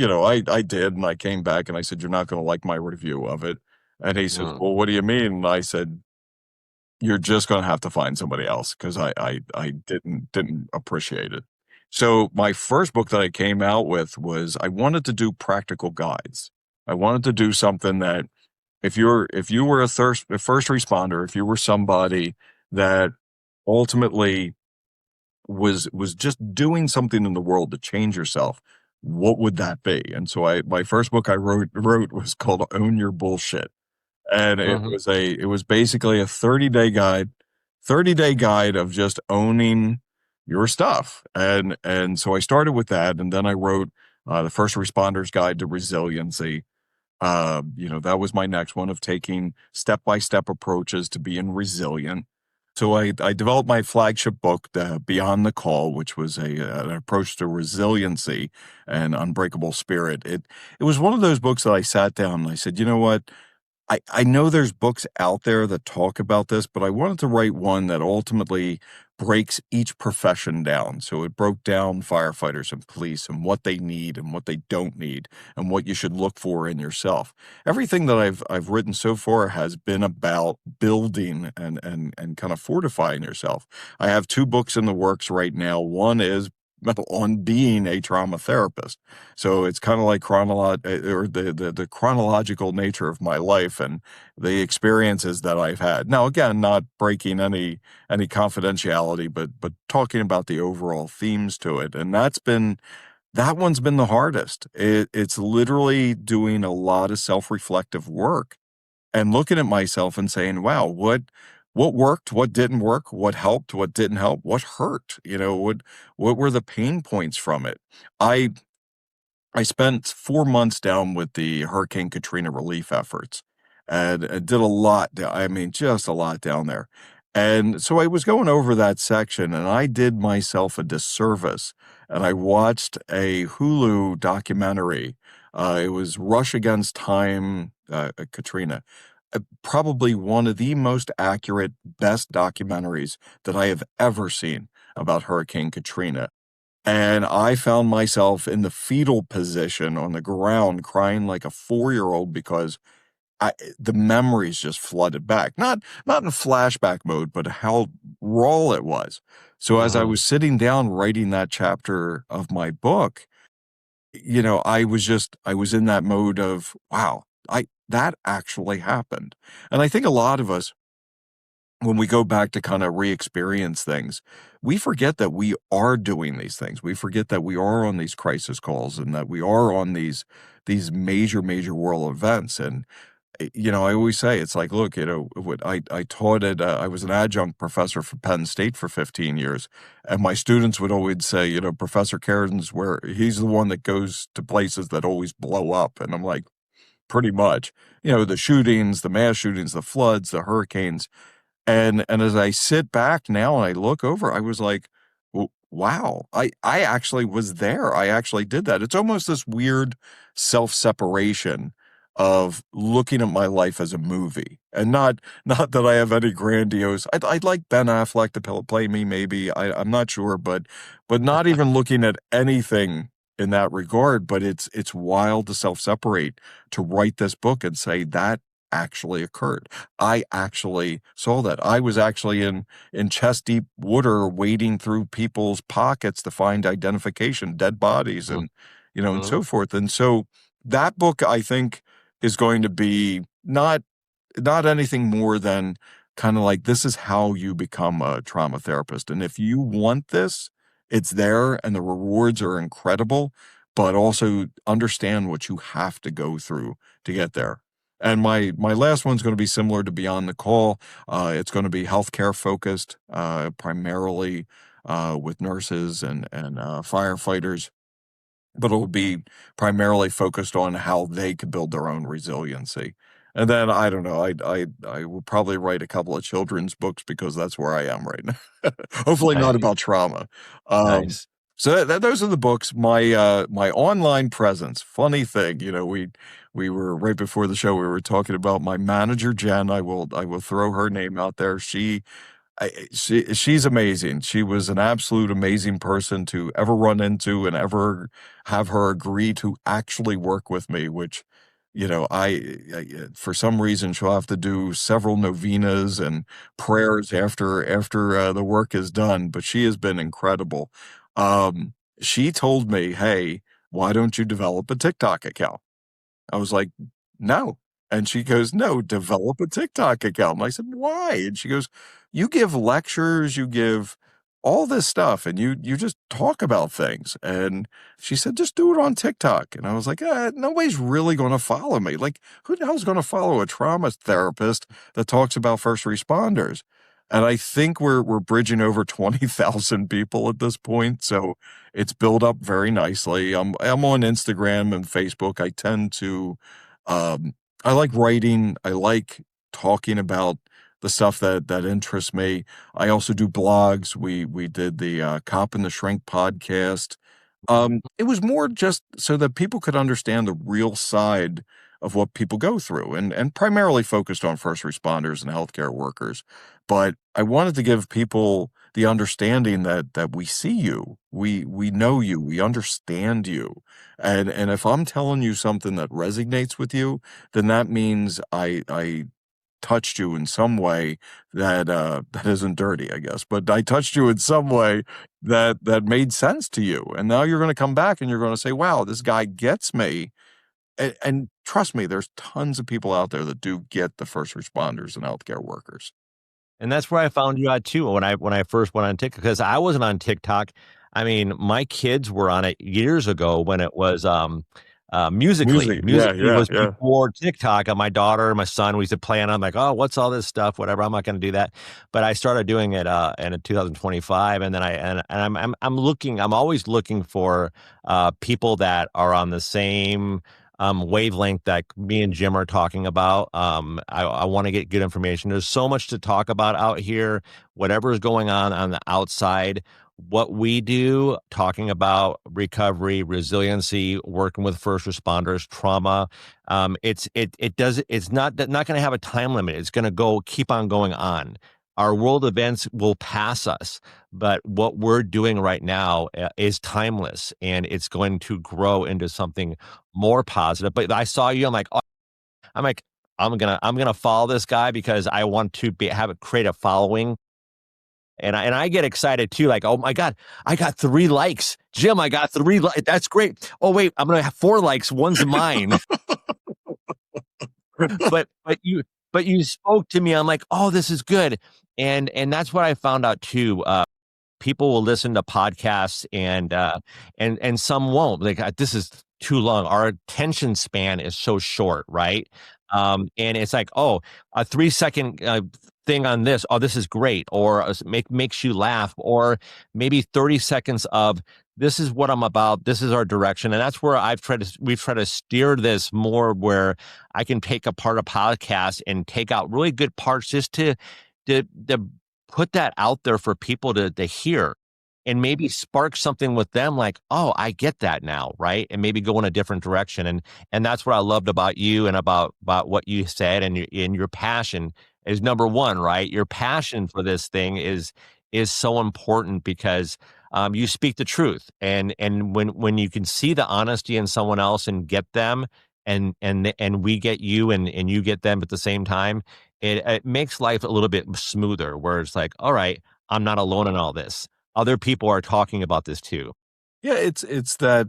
I did. And I came back and I said, you're not going to like my review of it. And he said, well, what do you mean? And I said, you're just going to have to find somebody else because I didn't appreciate it. So my first book that I came out with was I wanted to do practical guides. I wanted to do something that if you were a first responder, if you were somebody that ultimately was just doing something in the world to change yourself, what would that be? And so my first book I wrote was called Own Your Bullshit. And it was basically a 30-day guide of just owning your stuff. And so I started with that. And then I wrote the First Responder's Guide to Resiliency. That was my next one, of taking step-by-step approaches to being resilient. So I developed my flagship book, Beyond the Call, which was an approach to resiliency and unbreakable spirit. It was one of those books that I sat down and I said, you know what? I know there's books out there that talk about this, but I wanted to write one that ultimately breaks each profession down. So it broke down firefighters and police and what they need and what they don't need and what you should look for in yourself. Everything that I've written so far has been about building and kind of fortifying yourself. I have 2 books in the works right now. One is on being a trauma therapist. So it's kind of like the chronological nature of my life and the experiences that I've had. Now, again, not breaking any confidentiality, but talking about the overall themes to it. And that one's been the hardest. It's literally doing a lot of self-reflective work and looking at myself and saying, wow, what worked, what didn't work, what helped, what didn't help, what hurt, what were the pain points from it? I spent 4 months down with the Hurricane Katrina relief efforts and did a lot. Just a lot down there. And so I was going over that section and I did myself a disservice and I watched a Hulu documentary. It was Rush Against Time, Katrina. Probably one of the most accurate, best documentaries that I have ever seen about Hurricane Katrina. And I found myself in the fetal position on the ground crying like a 4-year-old because the memories just flooded back. Not in flashback mode, but how raw it was. So as I was sitting down writing that chapter of my book, I was in that mode of, wow, that actually happened. And I think a lot of us, when we go back to kind of re-experience things, we forget that we are doing these things. We forget that we are on these crisis calls and that we are on these major, major world events. And I always say, it's like, look, what I taught I was an adjunct professor for Penn State for 15 years. And my students would always say, Professor Carradin's he's the one that goes to places that always blow up. And I'm like, pretty much, the shootings, the mass shootings, the floods, the hurricanes. And as I sit back now and I look over, I was like, wow, I actually was there. I actually did that. It's almost this weird self-separation of looking at my life as a movie, and not that I have any grandiose. I'd like Ben Affleck to play me, maybe. I'm not sure, but not even looking at anything in that regard. But it's wild to self-separate, to write this book and say that actually occurred. I actually saw that. I was actually in chest deep water, wading through people's pockets to find identification, dead bodies, and and so forth. And so that book, I think, is going to be not anything more than kind of like, this is how you become a trauma therapist. And if you want this, it's there, and the rewards are incredible, but also understand what you have to go through to get there. And my last one's going to be similar to Beyond the Call. It's going to be healthcare focused, primarily with nurses and firefighters, but it'll be primarily focused on how they could build their own resiliency. And then, I don't know, I will probably write a couple of children's books, because that's where I am right now. Hopefully not about trauma. Nice. So those are the books. My my online presence. Funny thing, we were right before the show. We were talking about my manager, Jen. I will throw her name out there. She's amazing. She was an absolute amazing person to ever run into and ever have her agree to actually work with me. Which, I for some reason she'll have to do several novenas and prayers after the work is done. But she has been incredible. She told me, "Hey, why don't you develop a TikTok account?" I was like, "No." And she goes, "No, develop a TikTok account." And I said, "Why?" And she goes, "You give lectures, you give all this stuff, and you just talk about things." And she said, "Just do it on TikTok." And I was like, nobody's really going to follow me. Like, who the hell's going to follow a trauma therapist that talks about first responders? And I think we're bridging over 20,000 people at this point. So it's built up very nicely. I'm on Instagram and Facebook. I tend to, I like writing. I like talking about the stuff that interests me. I also do blogs. We did the Cop and the Shrink podcast. It was more just so that people could understand the real side of what people go through, and primarily focused on first responders and healthcare workers. But I wanted to give people the understanding that we see you, we know you, we understand you. And if I'm telling you something that resonates with you, then that means I touched you in some way that isn't dirty, I guess, but I touched you in some way that made sense to you. And now you're going to come back and you're going to say, wow, this guy gets me. And trust me, there's tons of people out there that do get the first responders and healthcare workers. And that's where I found you at too. When I first went on TikTok, because I wasn't on TikTok. I mean, my kids were on it years ago when it was Musical.ly. Musical.ly was before TikTok. And my daughter and my son, we used to play on. I'm like, oh, what's all this stuff? Whatever. I'm not going to do that. But I started doing it in 2025, and then I'm always looking for people that are on the same wavelength that me and Jim are talking about. I want to get good information. There's so much to talk about out here. Whatever is going on the outside, what we do, talking about recovery, resiliency, working with first responders, trauma, it's not going to have a time limit. It's going to keep on going on. Our world events will pass us, but what we're doing right now is timeless, and it's going to grow into something more positive. But I saw you, I'm gonna follow this guy because I want to create a following. And I get excited too, like, oh my God, I got 3 likes. Jim, I got 3 likes. That's great. Oh wait, I'm gonna have 4 likes. One's mine. but you spoke to me. I'm like, oh, this is good. And that's what I found out too. People will listen to podcasts and some won't. Like, this is too long. Our attention span is so short, right? And it's like, oh, a 3 second thing on this. Oh, this is great. Or makes you laugh. Or maybe 30 seconds of this is what I'm about. This is our direction. And that's where we've tried to steer this more where I can take apart a podcast and take out really good parts just to put that out there for people to hear and maybe spark something with them like, oh, I get that now, right? And maybe go in a different direction. And that's what I loved about you and about what you said and your passion is number one, right? Your passion for this thing is so important because you speak the truth. And when you can see the honesty in someone else and get them and we get you and you get them at the same time, it makes life a little bit smoother where it's like, all right, I'm not alone in all this. Other people are talking about this too. Yeah, it's that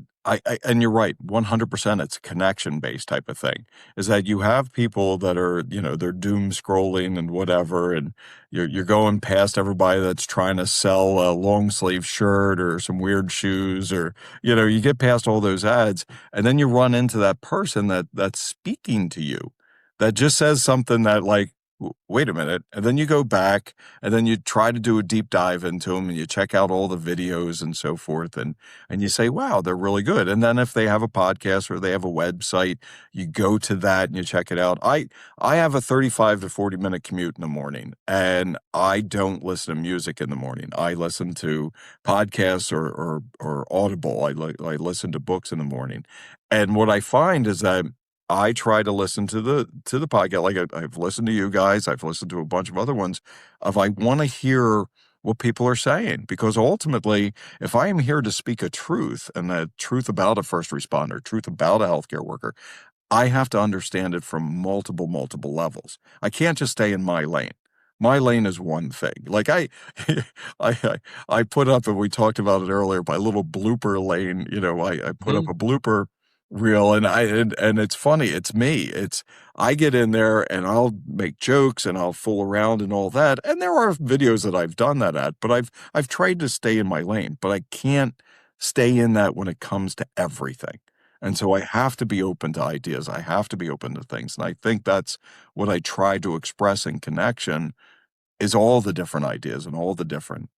and you're right, 100%. It's a connection based type of thing. Is that you have people that are, they're doom scrolling and whatever, and you're going past everybody that's trying to sell a long sleeve shirt or some weird shoes, or you get past all those ads, and then you run into that person that's speaking to you, that just says something that like, wait a minute. And then you go back and then you try to do a deep dive into them and you check out all the videos and so forth. And you say, wow, they're really good. And then if they have a podcast or they have a website, you go to that and you check it out. I have a 35 to 40 minute commute in the morning and I don't listen to music in the morning. I listen to podcasts or Audible. I listen to books in the morning. And what I find is that I try to listen to the podcast. Like I've listened to you guys. I've listened to a bunch of other ones of I want to hear what people are saying, because ultimately, if I am here to speak a truth and the truth about a first responder, truth about a healthcare worker, I have to understand it from multiple levels. I can't just stay in my lane. My lane is one thing. Like I put up, and we talked about it earlier, my little blooper lane. I put up a blooper reel, and it's funny. It's me. I get in there and I'll make jokes and I'll fool around and all that. And there are videos that I've done that at, but I've tried to stay in my lane, but I can't stay in that when it comes to everything. And so I have to be open to ideas. I have to be open to things. And I think that's what I try to express in Connection is all the different ideas and all the different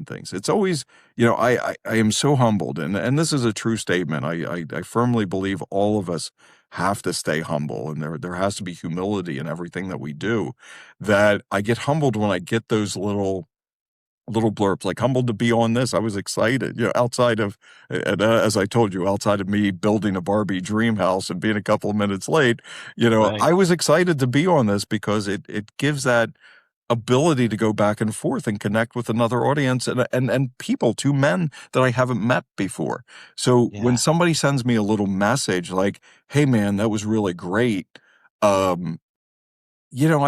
things. It's always, I am so humbled, and this is a true statement. I firmly believe all of us have to stay humble, and there has to be humility in everything that we do. That I get humbled when I get those little blurbs, like humbled to be on this. I was excited, outside of, and as I told you, outside of me building a Barbie dream house and being a couple of minutes late, Right. I was excited to be on this because it gives that ability to go back and forth and connect with another audience and people, two men that I haven't met before. So when Yeah. somebody sends me a little message like, hey man, that was really great. I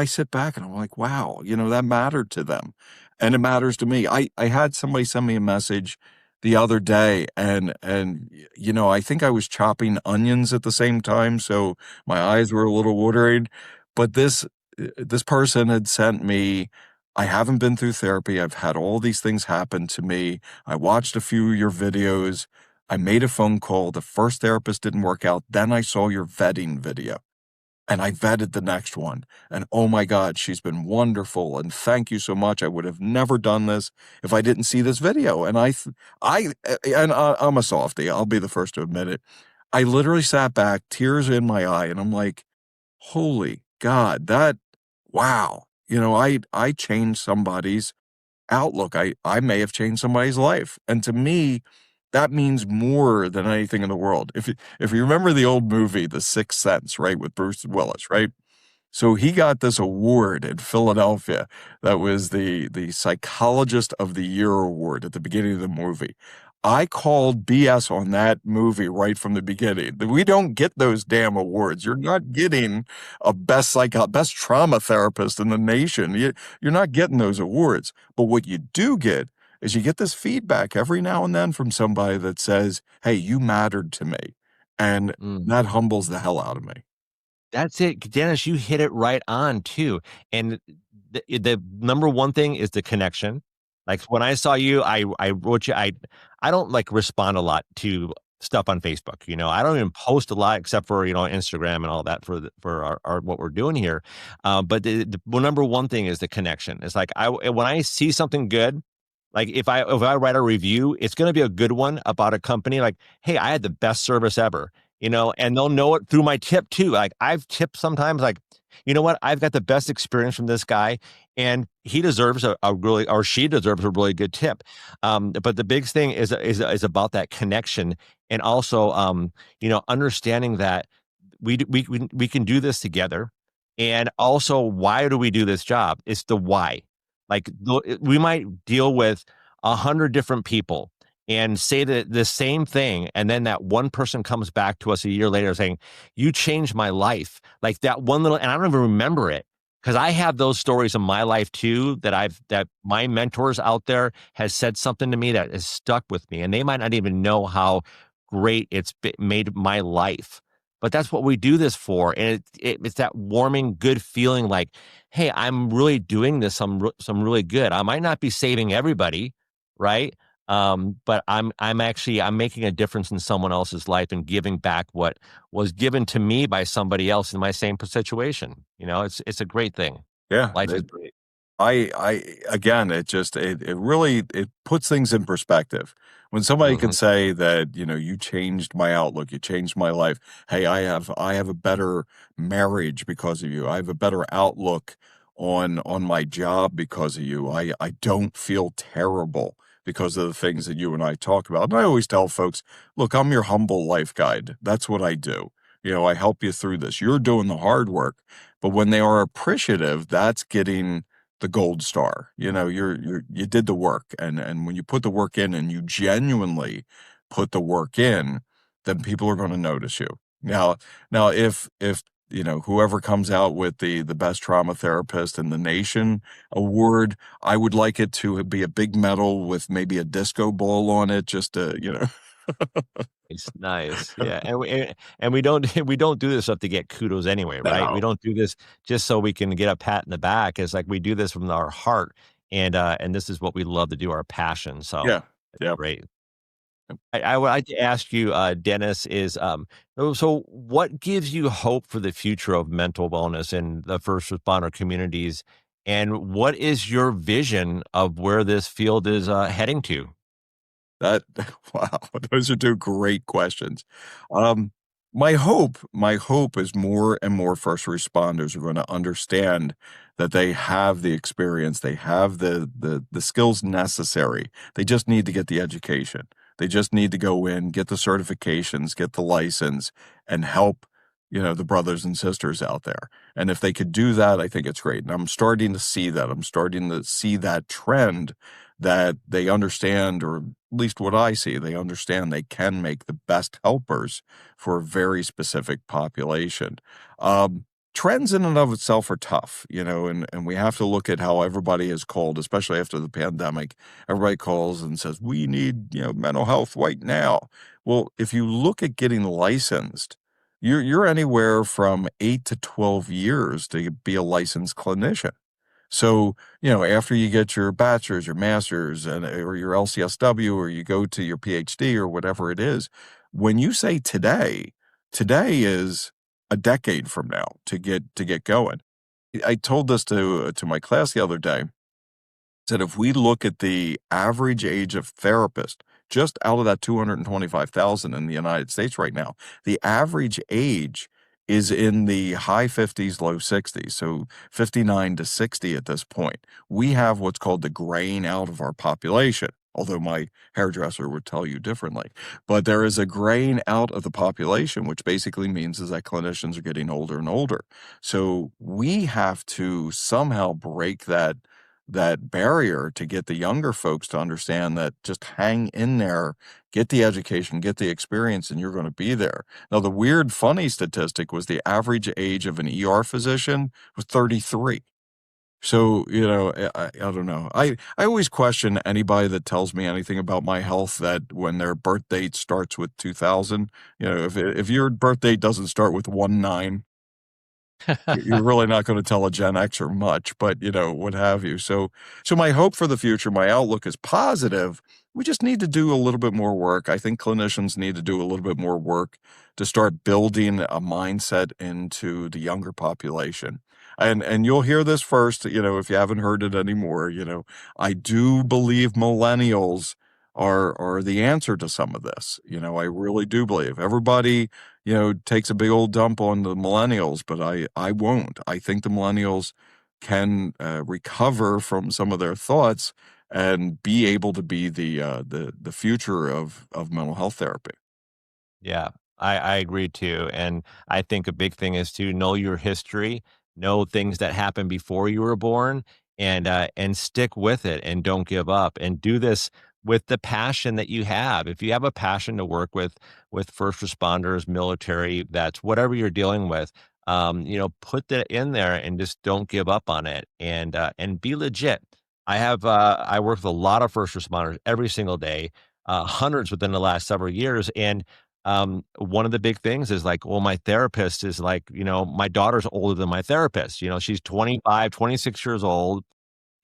sit back and I'm like, wow, that mattered to them and it matters to me. I had somebody send me a message the other day and I think I was chopping onions at the same time. So my eyes were a little watery, but this person had sent me, I haven't been through therapy. I've had all these things happen to me. I watched a few of your videos. I made a phone call. The first therapist didn't work out. Then I saw your vetting video and I vetted the next one. And oh my God, she's been wonderful. And thank you so much. I would have never done this if I didn't see this video. And I'm a softie. I'll be the first to admit it. I literally sat back, tears in my eye, and I'm like, holy God, wow. I changed somebody's outlook. I may have changed somebody's life. And to me, that means more than anything in the world. If you remember the old movie, The Sixth Sense, right, with Bruce Willis, right? So he got this award in Philadelphia that was the Psychologist of the Year award at the beginning of the movie. I called BS on that movie right from the beginning. We don't get those damn awards. You're not getting a best trauma therapist in the nation. You're not getting those awards. But what you do get is you get this feedback every now and then from somebody that says, hey, you mattered to me. And that humbles the hell out of me. That's it. Dennis, you hit it right on too. And the number one thing is the connection. Like when I saw you, I wrote you, I don't like respond a lot to stuff on Facebook. I don't even post a lot except for, Instagram and all that for our what we're doing here. But the number one thing is the connection. It's like when I see something good, like if I write a review, it's going to be a good one about a company. Like, hey, I had the best service ever, and they'll know it through my tip too. Like I've tipped sometimes, like, you know what, I've got the best experience from this guy, and he deserves a really, or she deserves a really good tip. But the big thing is about that connection, and also, understanding that we can do this together, and also, why do we do this job? It's the why. Like we might deal with 100 different people and say the same thing, and then that one person comes back to us a year later saying, "You changed my life." Like that one little, and I don't even remember it because I have those stories in my life too that my mentors out there has said something to me that has stuck with me, and they might not even know how great made my life. But that's what we do this for, and it's that warming, good feeling. Like, hey, I'm really doing this. Some really good. I might not be saving everybody, right? But I'm making a difference in someone else's life and giving back what was given to me by somebody else in my same situation. It's a great thing. Yeah. Life is great. Again, it really, it puts things in perspective. When somebody can say that, you changed my outlook, you changed my life. Hey, I have a better marriage because of you. I have a better outlook on my job because of you. I don't feel terrible because of the things that you and I talk about. And I always tell folks, look, I'm your humble life guide. That's what I do. I help you through this. You're doing the hard work. But when they are appreciative, that's getting the gold star. You did the work, and when you put the work in and you genuinely put the work in, then people are going to notice you. Now if whoever comes out with the best trauma therapist in the nation award, I would like it to be a big medal with maybe a disco ball on it, just to. It's nice. Yeah. And we don't we don't do this stuff to get kudos anyway, right? We No. don't do this just so we can get a pat in the back. It's like we do this from our heart, and this is what we love to do, our passion. So Yeah. it's Yeah. great. I would like to ask you, Dennis, so what gives you hope for the future of mental wellness in the first responder communities? And what is your vision of where this field is heading to? That wow, those are two great questions. Um, my hope is more and more first responders are going to understand that they have the experience, they have the skills necessary. They just need to get the education. They just need to go in, get the certifications, get the license, and help, the brothers and sisters out there. And if they could do that, I think it's great. And I'm starting to see that. I'm starting to see that trend that they understand, or at least what I see, they understand they can make the best helpers for a very specific population. Trends in and of itself are tough, and we have to look at how everybody is called, especially after the pandemic. Everybody calls and says, we need, mental health right now. Well, if you look at getting licensed, you're anywhere from 8 to 12 years to be a licensed clinician. So, after you get your bachelor's, your master's, or your LCSW, or you go to your PhD or whatever it is, when you say today is a decade from now to get going. I told this to my class the other day, said if we look at the average age of therapist, just out of that 225,000 in the United States right now, the average age is in the high 50s, low 60s, so 59 to 60 at this point. We have what's called the graying out of our population, although my hairdresser would tell you differently. But there is a graying out of the population, which basically means is that clinicians are getting older and older. So we have to somehow break that barrier to get the younger folks to understand that just hang in there, get the education, get the experience, and you're going to be there. Now, the weird, funny statistic was the average age of an ER physician was 33. So, I don't know. I always question anybody that tells me anything about my health that when their birth date starts with 2000, if your birth date doesn't start with 19, You're really not going to tell a Gen Xer much, but what have you. So my hope for the future, my outlook is positive. We just need to do a little bit more work. I think clinicians need to do a little bit more work to start building a mindset into the younger population. And you'll hear this first, if you haven't heard it anymore, I do believe millennials are the answer to some of this. I really do believe. Everybody takes a big old dump on the millennials, but I won't. I think the millennials can recover from some of their thoughts and be able to be the future of mental health therapy. Yeah, I agree too. And I think a big thing is to know your history, know things that happened before you were born, and stick with it and don't give up. And do this with the passion that you have. If you have a passion to work with first responders, military, that's whatever you're dealing with. Put that in there and just don't give up on it and be legit. I work with a lot of first responders every single day, hundreds within the last several years, and one of the big things is like, well, my therapist is like, my daughter's older than my therapist. She's 25, 26 years old.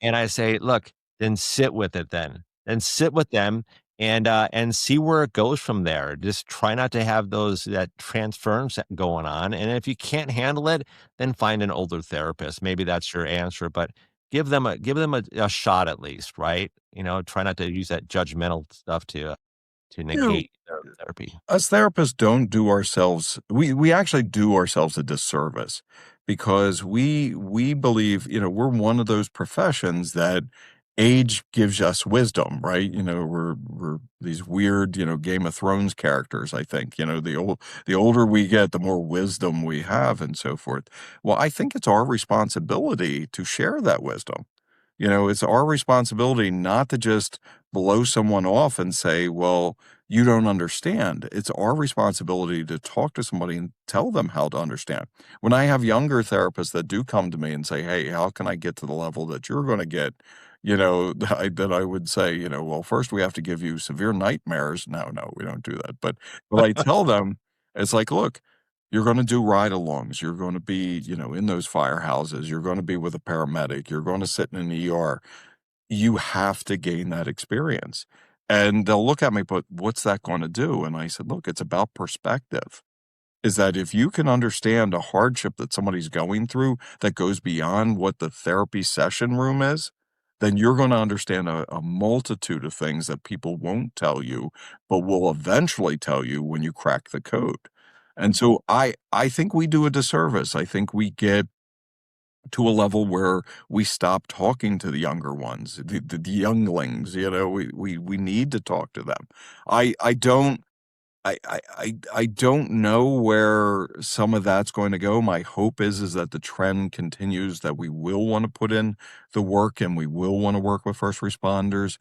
And I say, look, then sit with it then. Then sit with them and see where it goes from there. Just try not to have that transference going on. And if you can't handle it, then find an older therapist. Maybe that's your answer, but give them a shot at least, right? Try not to use that judgmental stuff to You know, negate their therapy. us therapists don't do ourselves we actually do ourselves a disservice because we believe we're one of those professions that age gives us wisdom, right? We're these weird Game of Thrones characters. I think the older we get, the more wisdom we have and so forth. Well, I think it's our responsibility to share that wisdom. It's our responsibility not to just blow someone off and say, well, you don't understand. It's our responsibility to talk to somebody and tell them how to understand. When I have younger therapists that do come to me and say, hey, how can I get to the level that you're going to get? That I would say, well, first we have to give you severe nightmares. No, we don't do that. But I tell them, it's like, look, you're going to do ride-alongs. You're going to be, in those firehouses. You're going to be with a paramedic. You're going to sit in an ER. You have to gain that experience. And they'll look at me, but what's that going to do? And I said, look, it's about perspective. Is that if you can understand a hardship that somebody's going through that goes beyond what the therapy session room is, then you're going to understand a multitude of things that people won't tell you, but will eventually tell you when you crack the code. And so I think we do a disservice. I think we get to a level where we stop talking to the younger ones, the younglings. We need to talk to them. I don't I don't know where some of that's going to go. My hope is that the trend continues, that we will want to put in the work and we will want to work with first responders.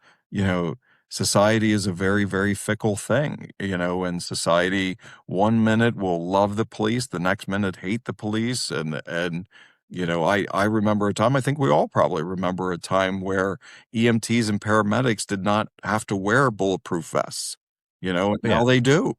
Society is a very, very fickle thing, and society 1 minute will love the police, the next minute hate the police. I remember a time, I think we all probably remember a time where EMTs and paramedics did not have to wear bulletproof vests, and Yeah, now they do.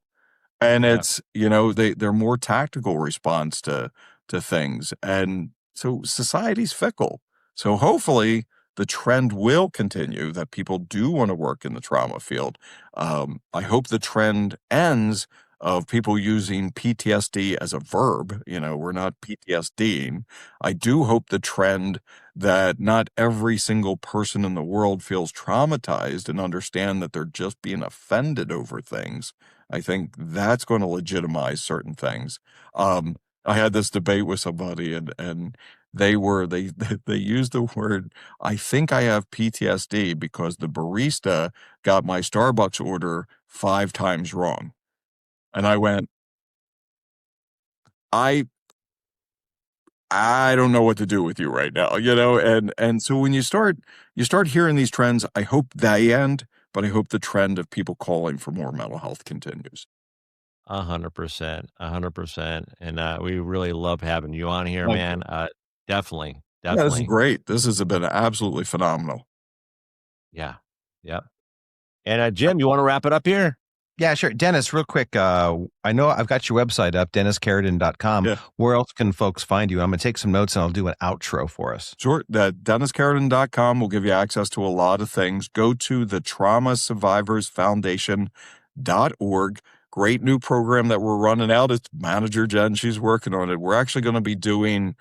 And yeah. it's, they're more tactical response to things. And so society's fickle. So hopefully the trend will continue that people do want to work in the trauma field. I hope the trend ends of people using PTSD as a verb. We're not PTSDing. I do hope the trend that not every single person in the world feels traumatized and understand that they're just being offended over things. I think that's going to legitimize certain things. I had this debate with somebody and they they used the word, I think I have PTSD because the barista got my Starbucks order 5 times wrong. And I went, I I don't know what to do with you right now, and so when you start hearing these trends, I hope they end, but I hope the trend of people calling for more mental health continues. 100%, 100%. And we really love having you on here, Thank you. man. Definitely, Yeah, this is definitely. great. This has been absolutely phenomenal. Yeah. Yep. And Jim, you want to wrap it up here? Yeah, sure. Dennis, real quick. I know I've got your website up, DennisCarradin.com. Yeah. Where else can folks find you? I'm going to take some notes and I'll do an outro for us. Sure. DennisCarradin.com will give you access to a lot of things. Go to the Trauma Survivors Foundation.org. Great new program that we're running out. It's Manager Jen. She's working on it. We're actually going to be doing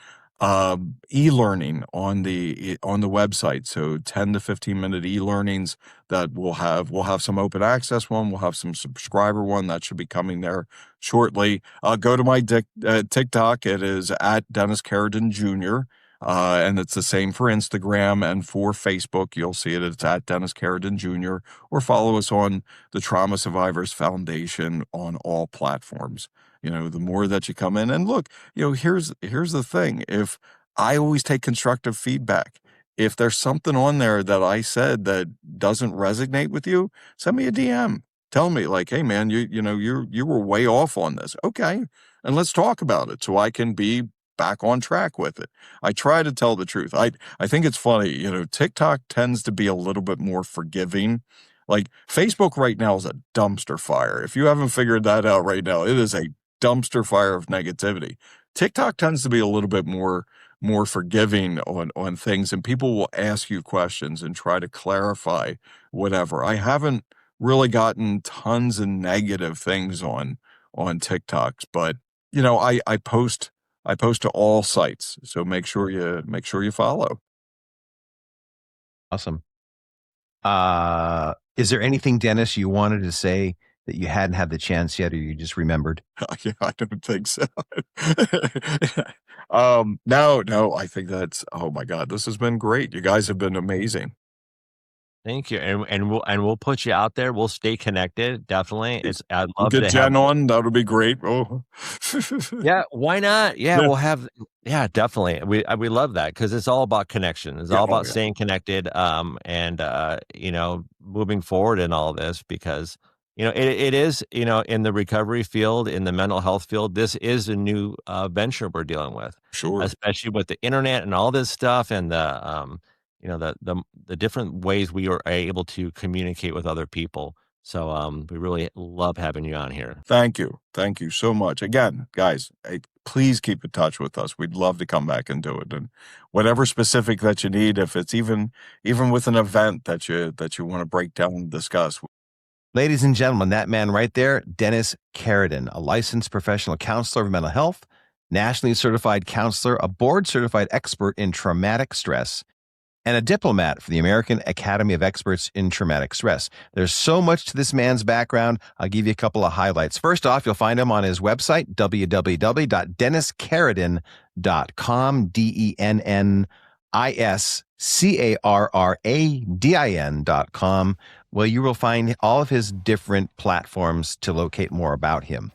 e-learning on the website. So 10 to 15 minute e-learnings that we'll have some open access one. We'll have some subscriber one that should be coming there shortly. Go to my TikTok. It is at Dennis Carradin Jr. And it's the same for Instagram and for Facebook. You'll see it. It's at Dennis Carradin Jr. Or follow us on the Trauma Survivors Foundation on all platforms. The more that you come in and look, here's the thing. If I always take constructive feedback, if there's something on there that I said that doesn't resonate with you, send me a DM. Tell me like, hey man, you were way off on this. Okay. And let's talk about it so I can be back on track with it. I try to tell the truth. I think it's funny, TikTok tends to be a little bit more forgiving. Like Facebook right now is a dumpster fire. If you haven't figured that out right now, it is a dumpster fire of negativity. TikTok tends to be a little bit more forgiving on things, and people will ask you questions and try to clarify whatever. I haven't really gotten tons of negative things on TikToks, but I post to all sites, so make sure you follow. Awesome. Is there anything, Dennis, you wanted to say that you hadn't had the chance yet, or you just remembered? Yeah, I don't think so. No, I think that's, oh my God, this has been great. You guys have been amazing. Thank you, and we'll put you out there. We'll stay connected. Definitely, I'd love get to Jen on. That would be great. Oh, yeah. Why not? Yeah, we'll have. Yeah, definitely. We love that because it's all about connection. It's all about staying connected. And moving forward in all this because it is in the recovery field, in the mental health field. This is a new venture we're dealing with. Sure, especially with the internet and all this stuff and the the different ways we are able to communicate with other people. So we really love having you on here. Thank you so much. Again, guys, please keep in touch with us. We'd love to come back and do it. And whatever specific that you need, if it's even with an event that you want to break down and discuss. Ladies and gentlemen, that man right there, Dennis Carradin, a licensed professional counselor of mental health, nationally certified counselor, a board-certified expert in traumatic stress, and a diplomat for the American Academy of Experts in Traumatic Stress. There's so much to this man's background. I'll give you a couple of highlights. First off, you'll find him on his website, www.DennisCarradin.com, DennisCarradin.com, where you will find all of his different platforms to locate more about him.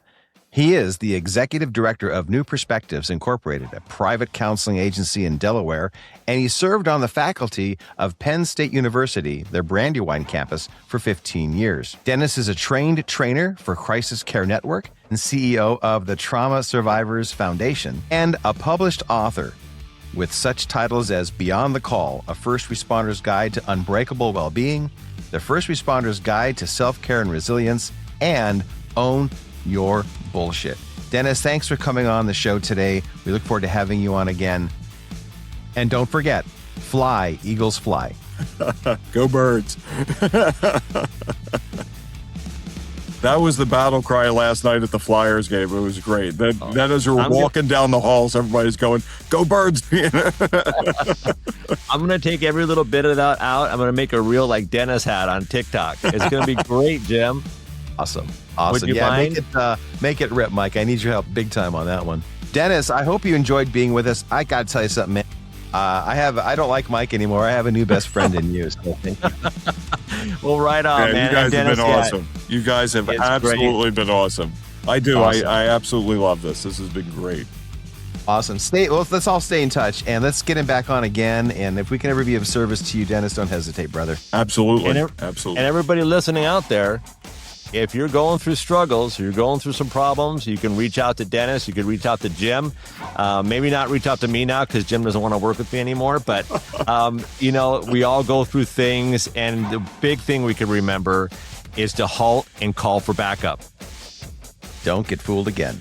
He is the executive director of New Perspectives Incorporated, a private counseling agency in Delaware, and he served on the faculty of Penn State University, their Brandywine campus, for 15 years. Dennis is a trained trainer for Crisis Care Network and CEO of the Trauma Survivors Foundation, and a published author with such titles as Beyond the Call, A First Responder's Guide to Unbreakable Well-Being, The First Responder's Guide to Self-Care and Resilience, and Own Your Bullshit. Dennis, thanks for coming on the show today. We look forward to having you on again. And don't forget, fly, Eagles fly. Go Birds. That was the battle cry last night at the Flyers game. It was great. That as we're walking down the halls, everybody's going, "Go Birds!" I'm gonna take every little bit of that out. I'm gonna make a reel like Dennis had on TikTok. It's gonna be great, Jim. Awesome. Would you mind? Make it rip, Mike. I need your help big time on that one. Dennis, I hope you enjoyed being with us. I got to tell you something, man. I don't like Mike anymore. I have a new best friend in you. So thank you. Well, right on, man. You guys Dennis, have been awesome. You guys have absolutely been awesome. I do. Awesome. I absolutely love this. This has been great. Awesome. Let's all stay in touch and let's get him back on again. And if we can ever be of service to you, Dennis, don't hesitate, brother. Absolutely. Absolutely. And everybody listening out there, if you're going through struggles, you're going through some problems, you can reach out to Dennis. You can reach out to Jim. Maybe not reach out to me now because Jim doesn't want to work with me anymore. But, we all go through things. And the big thing we can remember is to halt and call for backup. Don't get fooled again.